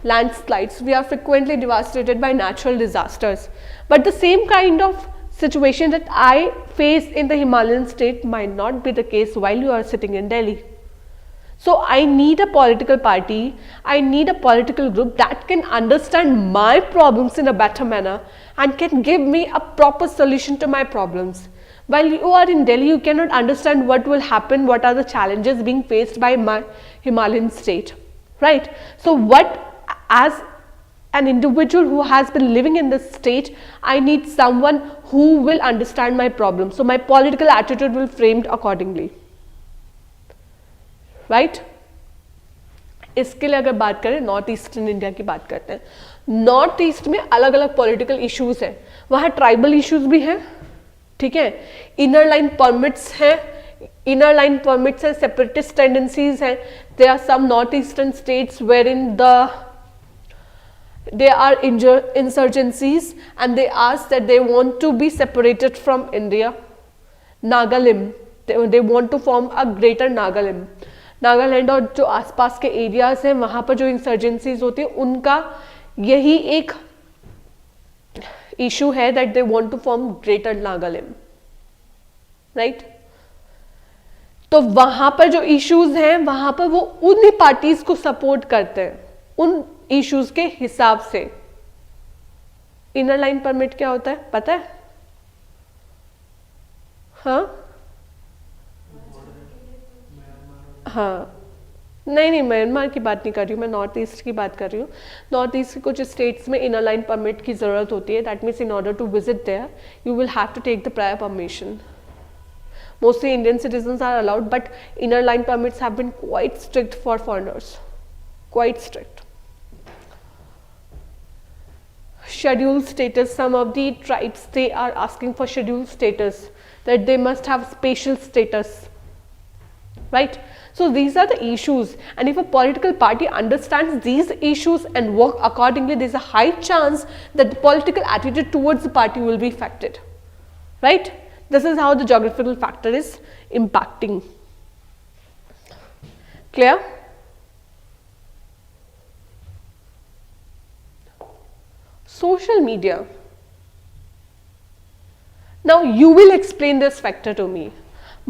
landslides, we are frequently devastated by natural disasters, but the same kind of situation that I face in the Himalayan state might not be the case while you are sitting in Delhi. So I need a political party, I need a political group that can understand my problems in a better manner and can give me a proper solution to my problems. While you are in Delhi, you cannot understand what will happen, what are the challenges being faced by my Himalayan state, right? So what, as an individual who has been living in this state, I need someone who will understand my problem. So my political attitude will framed accordingly, right? इसके लिए अगर बात करें नॉर्थ ईस्टर्न इंडिया की बात करते हैं. नॉर्थ ईस्ट में अलग अलग पॉलिटिकल इश्यूज हैं, वहाँ ट्राइबल इश्यूज भी हैं, ठीक है, इनर लाइन परमिट्स हैं, inner line permits and separatist tendencies हैं. There are some northeastern states wherein there are insurgencies and they ask that they want to be separated from India. Nagalim, they want to form a greater Nagalim. Nagaland और जो आसपास के एरियाज हैं वहाँ पर जो इंसर्जेंसीज होती है उनका यही एक इशू है that they want to form greater Nagalim, right? तो वहाँ पर जो इश्यूज हैं वहाँ पर वो उन्हीं पार्टीज को सपोर्ट करते हैं उन इश्यूज के हिसाब से. इनर लाइन परमिट क्या होता है पता है? हाँ हाँ, नहीं म्यांमार की बात नहीं कर रही हूँ, मैं नॉर्थ ईस्ट की बात कर रही हूँ. नॉर्थ ईस्ट के कुछ स्टेट्स में इनर लाइन परमिट की ज़रूरत होती है. That means in order to visit there you will have to take the prior permission. Mostly Indian citizens are allowed, but inner line permits have been quite strict for foreigners, quite strict. Scheduled status, some of the tribes, they are asking for scheduled status, that they must have special status, right? So these are the issues, and if a political party understands these issues and work accordingly, there is a high chance that the political attitude towards the party will be affected, right? This is how the geographical factor is impacting. Clear? Social media. Now you will explain this factor to me.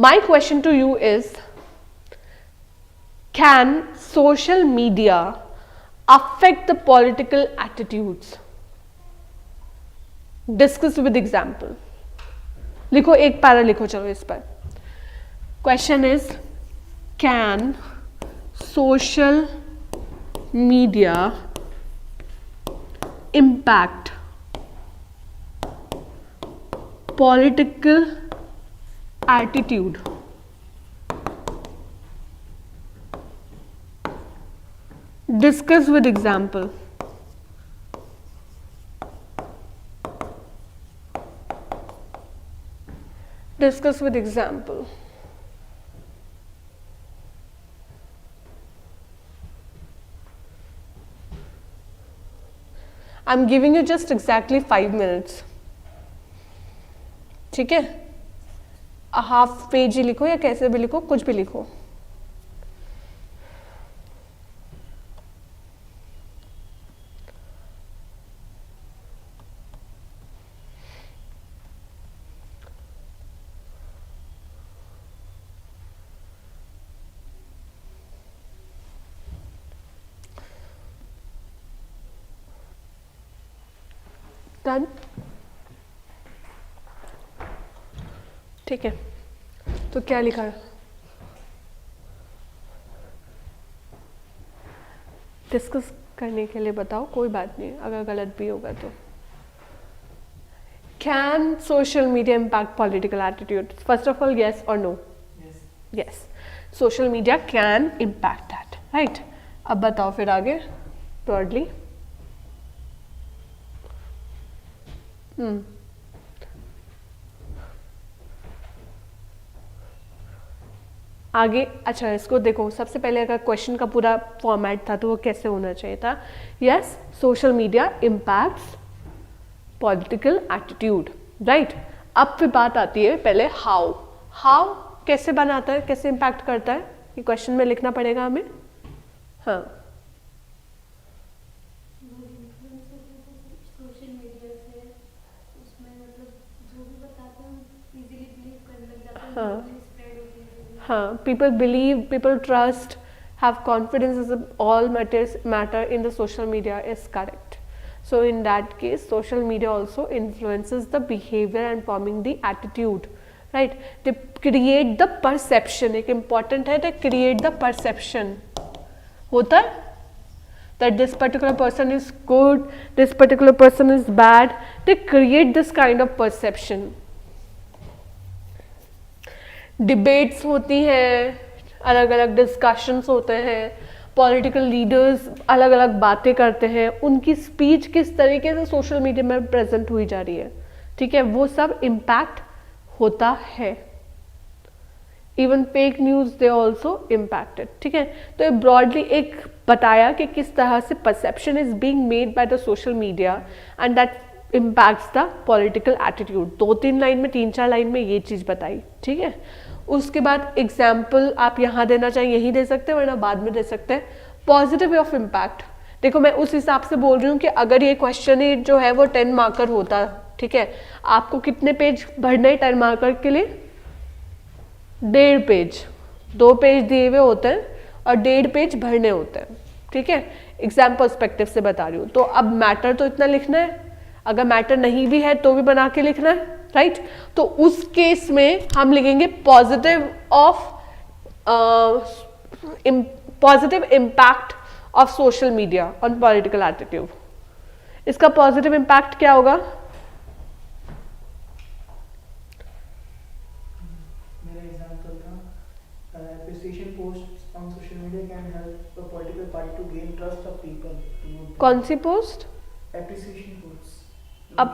My question to you is, can social media affect the political attitudes? Discuss with example. लिखो, एक पैरा लिखो, चलो इस पर. Question is, can social media impact political attitude? Discuss with example. Discuss with example. I'm giving you just exactly 5 minutes. ठीक है, हाफ पेज ही लिखो या कैसे भी लिखो, कुछ भी लिखो. डन, ठीक है. तो क्या लिखा है? डिस्कस करने के लिए बताओ, कोई बात नहीं अगर गलत भी होगा तो. Can social media impact political attitude? First of all yes और no? Yes, social media can impact that, right. अब बताओ फिर आगे ब्रॉडली. आगे अच्छा इसको देखो, सबसे पहले अगर क्वेश्चन का पूरा फॉर्मेट था तो वो कैसे होना चाहिए था, yes social media impacts political attitude, right. अब फिर बात आती है पहले हाउ, हाउ कैसे बनाता है, कैसे इम्पैक्ट करता है, ये क्वेश्चन में लिखना पड़ेगा हमें। हाँ सोशल मीडिया से उसमें मतलब जो भी बताते हैं इजीली बिलीव करने लग जाते हैं, हाँ स्प्रेड होती है। हाँ, people believe, people trust, have confidence is all matter in the social media is correct. So in that case, social media also influences the behavior and forming the attitude, right? They create the perception. एक important है, they create the perception. होता है that this particular person is good, this particular person is bad. They create this kind of perception. Debates होती हैं, अलग अलग डिस्कशंस होते हैं, पॉलिटिकल लीडर्स अलग अलग बातें करते हैं, उनकी स्पीच किस तरीके से सोशल मीडिया में प्रेजेंट हुई जा रही है, ठीक है, वो सब इम्पैक्ट होता है। Even fake news they also impacted, ठीक है। तो ये ब्रॉडली एक बताया कि किस तरह से perception is being made by the social media and that impacts the political attitude. 2-3 line में 3-4 लाइन में ये चीज़ बताई, ठीक है। उसके बाद एग्जाम्पल आप यहाँ देना चाहें यही दे सकते हैं, वरना बाद में दे सकते हैं। पॉजिटिव वे ऑफ इम्पैक्ट, देखो मैं उस हिसाब से बोल रही हूँ कि अगर ये क्वेश्चन जो है वो 10 मार्कर होता, ठीक है, आपको कितने पेज भरने 10 मार्कर के लिए? 1.5 पेज, 2 पेज दिए हुए होते हैं और 1.5 पेज भरने होते हैं, ठीक है। एग्जाम पर्सपेक्टिव से बता रही हूँ। तो अब मैटर तो इतना लिखना है, अगर मैटर नहीं भी है तो भी बना के लिखना है, राइट। तो उस केस में हम लिखेंगे positive impact of social media on political attitude. इसका पॉजिटिव इम्पैक्ट क्या होगा? मेरा एग्जांपल था appreciation posts on social media can help a political party to gain trust of people. कौन सी पोस्ट? Appreciation posts. अब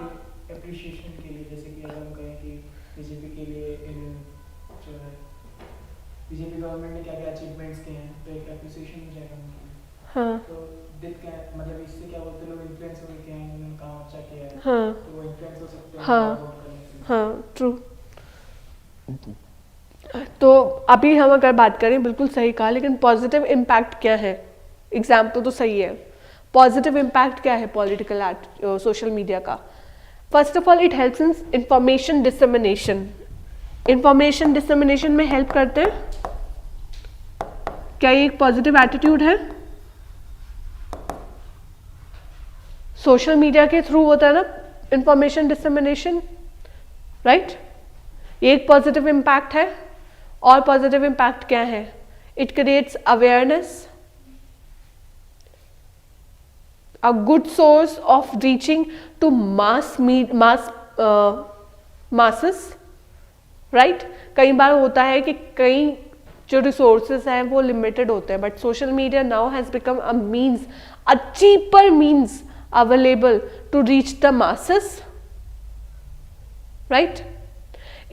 एप्रिसिएशन के लिए, जैसे कि अगर हम कहें कि बीजेपी के लिए जो है बीजेपी गवर्नमेंट ने क्या क्या अचीवमेंट्स किए हैं, तो एक एप्रिसिएशन हो जाएगा उनके लिए। हाँ तो दिख क्या मतलब इससे क्या बोलते लोग इन्फ्लुएंस हो गए हैं, उन्होंने काम अच्छा किया है, हाँ तो वो इन्फ्लुएंस हो सकते हैं हाँ वोट करने से। हाँ ट्रू। तो अभी हम अगर बात करें, बिल्कुल सही कहा, लेकिन पॉजिटिव इम्पैक्ट क्या है? एग्जाम्पल तो सही है, पॉजिटिव इम्पैक्ट क्या है पॉलिटिकल सोशल मीडिया का? First of all it helps in information dissemination. Information dissemination में हेल्प करते हैं, क्या ये एक पॉजिटिव एटीट्यूड है? सोशल मीडिया के थ्रू होता है ना इंफॉर्मेशन डिसमिनेशन, राइट। ये एक पॉजिटिव इम्पैक्ट है। और पॉजिटिव इम्पैक्ट क्या है? It creates awareness, a good source of reaching to masses, right? कई बार होता है कि कई जो रिसोर्सेज हैं वो लिमिटेड होते हैं, but social media now has become a means, a cheaper means available to reach the masses, right?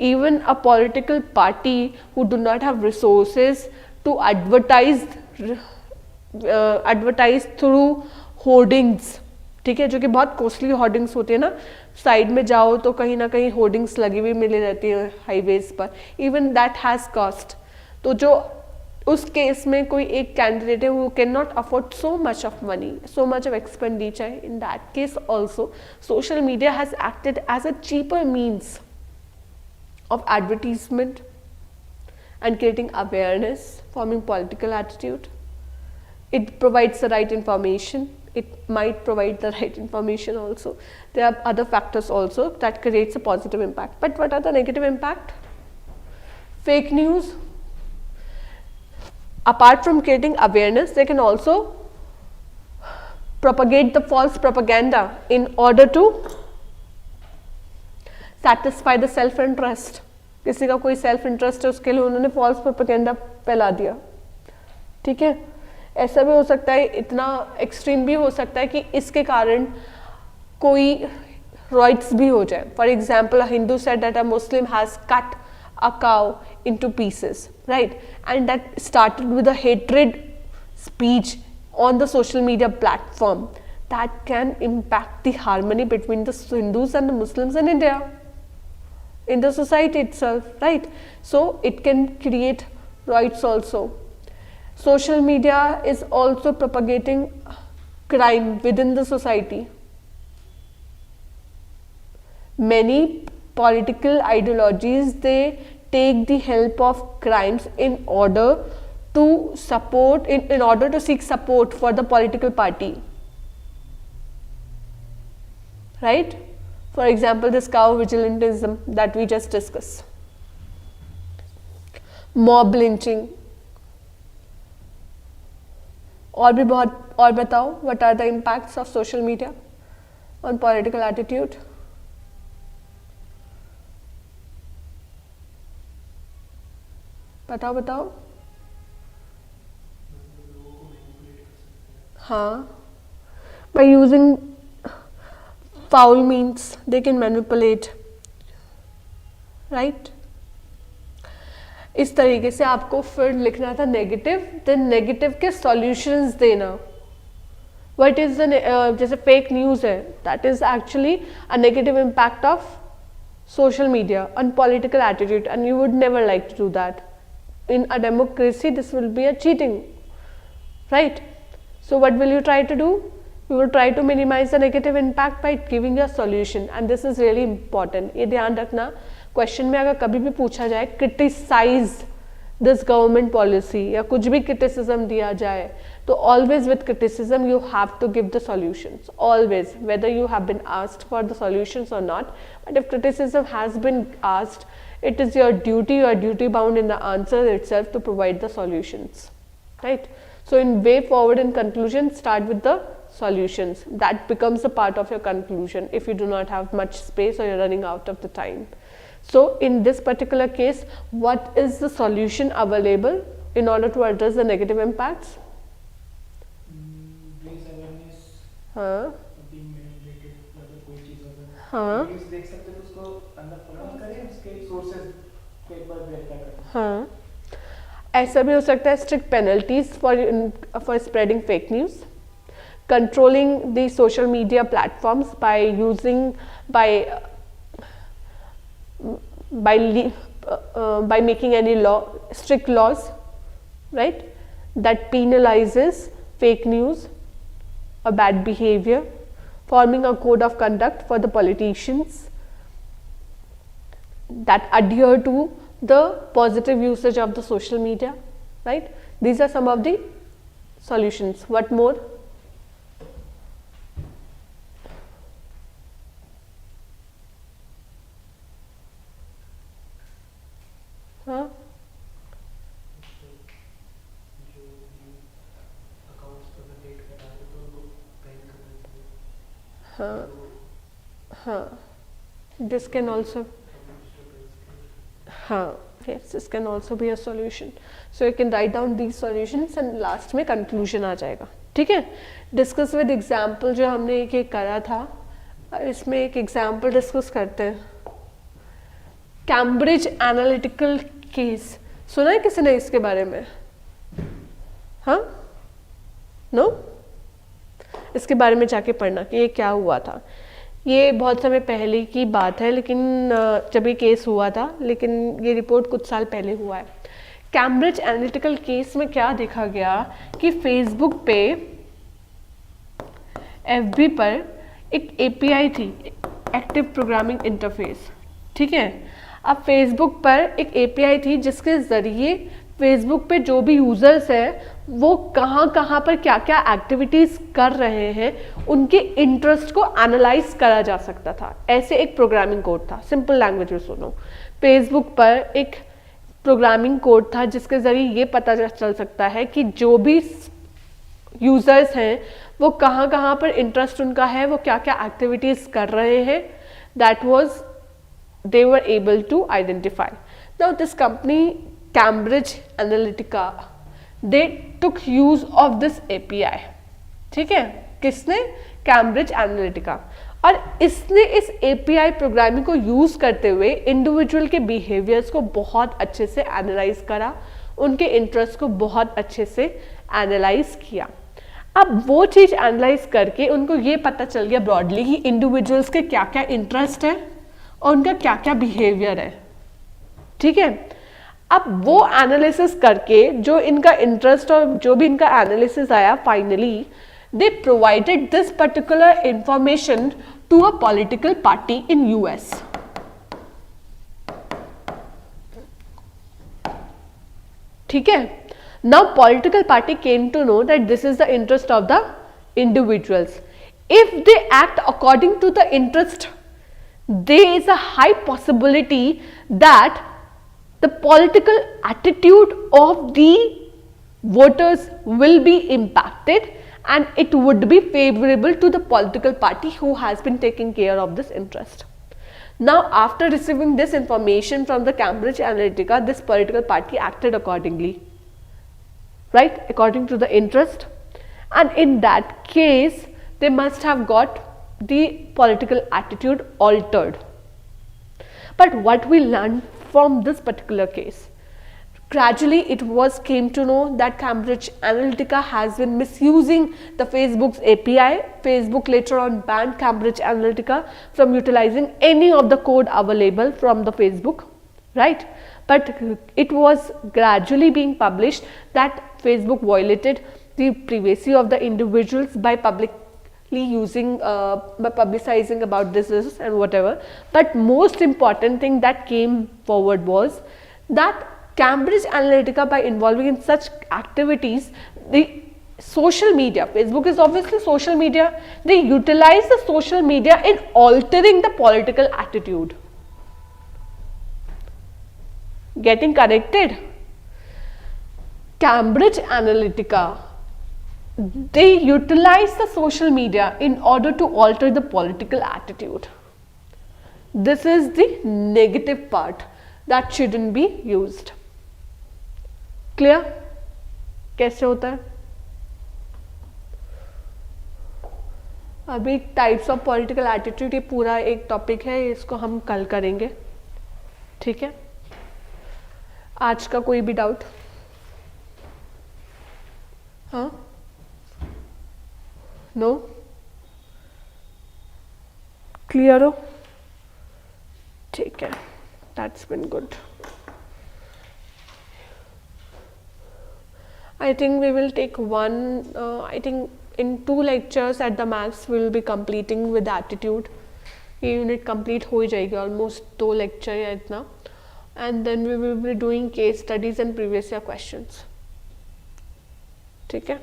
Even a political party who do not have resources to advertise through hoardings, ठीक है, जो कि बहुत कॉस्टली होर्डिंग्स होती है ना, साइड में जाओ तो कहीं ना कहीं होर्डिंग्स लगी हुई मिली रहती है हाईवेज पर, इवन दैट हैज़ कॉस्ट। तो जो उस केस में कोई एक कैंडिडेट है वो can not afford so much of money, so much of expenditure, in that case also social media has acted as a cheaper means of advertisement and creating awareness, forming political attitude. It provides the right information. It might provide the right information also. There are other factors also that creates a positive impact. But what are the negative impact? Fake news. Apart from creating awareness, they can also propagate the false propaganda in order to satisfy the self interest. किसी का कोई सेल्फ इंटरेस्ट है, उसके लिए उन्होंने फॉल्स प्रोपेगेंडा फैला दिया, ठीक है। ऐसा भी हो सकता है, इतना एक्सट्रीम भी हो सकता है कि इसके कारण कोई rights भी हो जाए. For example, a Hindu said that a Muslim has cut a cow into pieces, right? And that started with a hatred speech on the social media platform that can impact the harmony between the Hindus and the Muslims in India, in the society itself, right? So it can create riots also. Social media is also propagating crime within the society. Many political ideologies, they take the help of crimes in order to support, in order to seek support for the political party, right? For example, this cow vigilantism that we just discussed, mob lynching, और भी बहुत. और बताओ, what are the impacts of social media on political attitude? बताओ बताओ. हाँ, by using foul means they can manipulate, right? इस तरीके से आपको फिर लिखना था नेगेटिव, देन नेगेटिव के सॉल्यूशंस देना. व्हाट इज द, जैसे फेक न्यूज़ है, that is actually a negative impact of social media on political attitude, and you would never like to do that. In a democracy, this will be a cheating, right? So what will you try to do? You will try to minimize the negative impact by giving a solution, and this is really important. ये ध्यान रखना, क्वेश्चन में अगर कभी भी पूछा जाए क्रिटिसाइज दिस गवर्नमेंट पॉलिसी या कुछ भी क्रिटिसिज्म दिया जाए, तो always with criticism you have to give the solutions, always, whether you have been asked for the solutions और not. But if criticism has been asked, it is your duty, you are duty bound in the answer itself to provide the solutions, right? So in way forward and conclusion, start with the solutions. That becomes a part of your conclusion if you do not have much space or you're running out of the time. So in this particular case, what is the solution available in order to address the negative impacts? Raise awareness, हाँ being manipulated, मतलब कोई चीज़ अगर हाँ न्यूज़ देख सकते तो उसको अंदर फॉलो करें, उसके सोर्सेज पे एक बार वेरीफाई करें. हाँ, ऐसा भी हो सकता है. Strict penalties for spreading fake news, controlling the social media platforms by using by making any law, strict laws, right, that penalizes fake news or bad behavior, forming a code of conduct for the politicians that adhere to the positive usage of the social media, right? These are some of the solutions. What more? हाँ हाँ हाँ, this can also, हाँ, yes, this can also be a solution. So you can write down these solutions and last में conclusion आ जाएगा. ठीक है? Discuss with example जो हमने एक एक करा था, इसमें एक example discuss करते हैं. कैम्ब्रिज एनालिटिकल केस सुना है किसी ने इसके बारे में? हाँ, नो? इसके बारे में जाके पढ़ना कि ये क्या हुआ था. ये बहुत समय पहले की बात है, लेकिन जब ये केस हुआ था, लेकिन ये रिपोर्ट कुछ साल पहले हुआ है. कैम्ब्रिज एनालिटिकल केस में क्या देखा गया कि फेसबुक पे, एफबी पर एक एपीआई थी, एक्टिव प्रोग्रामिंग इंटरफेस. ठीक है, अब फेसबुक पर एक एपीआई थी जिसके ज़रिए फेसबुक पे जो भी यूज़र्स हैं वो कहाँ कहाँ पर क्या क्या एक्टिविटीज़ कर रहे हैं, उनके इंटरेस्ट को एनालाइज करा जा सकता था. ऐसे एक प्रोग्रामिंग कोड था. सिंपल लैंग्वेज में सुनो, फेसबुक पर एक प्रोग्रामिंग कोड था जिसके ज़रिए ये पता चल सकता है कि जो भी यूज़र्स हैं वो कहाँ कहाँ पर इंटरेस्ट उनका है, वो क्या क्या एक्टिविटीज़ कर रहे हैं. That was they were able to identify. Now this company Cambridge Analytica, they took use of this API. ठीक है, किसने? Cambridge Analytica. और इसने इस API प्रोग्रामिंग को यूज करते हुए इंडिविजुअल के बिहेवियर्स को बहुत अच्छे से एनालाइज करा, उनके इंटरेस्ट को बहुत अच्छे से एनालाइज किया। अब वो चीज एनालाइज करके उनको ये पता चल गया ब्रॉडली कि इंडिविजुअल्स के क्या क्या इंटरेस्ट है और उनका क्या क्या बिहेवियर है, ठीक है। अब वो एनालिसिस करके जो इनका इंटरेस्ट और जो भी इनका एनालिसिस आया, finally they provided this particular information to a political party in US. ठीक है, now political party came to know that this is the interest of the individuals. If they act according to the interest, there is a high possibility that the political attitude of the voters will be impacted and it would be favorable to the political party who has been taking care of this interest. Now, after receiving this information from the Cambridge Analytica, this political party acted accordingly, right, according to the interest, and in that case, they must have got the political attitude altered. But what we learned from this particular case, gradually it came to know that Cambridge Analytica has been misusing the Facebook's API. Facebook later on banned Cambridge Analytica from utilizing any of the code available from the Facebook, right? But it was gradually being published that Facebook violated the privacy of the individuals by publicly using, by publicizing about this and whatever. But most important thing that came forward was that Cambridge Analytica, by involving in such activities, the social media, Facebook is obviously social media, they utilize the social media in altering the political attitude. Getting connected? Cambridge Analytica, they utilize the social media in order to alter the political attitude. This is the negative part that shouldn't be used. Clear कैसे होता है? अभी टाइप्स ऑफ पॉलिटिकल एटीट्यूड ये पूरा एक टॉपिक है, इसको हम कल करेंगे, ठीक है। आज का कोई भी डाउट? हाँ, नो, क्लियर हो? ठीक है, that's been good. I think we will take one, I think in 2 lectures at the max we will be completing with attitude. ये यूनिट कंप्लीट हो ही जाएगी ऑलमोस्ट, 2 लेक्चर या इतना, and then we will be doing case studies and previous year questions, ठीक है।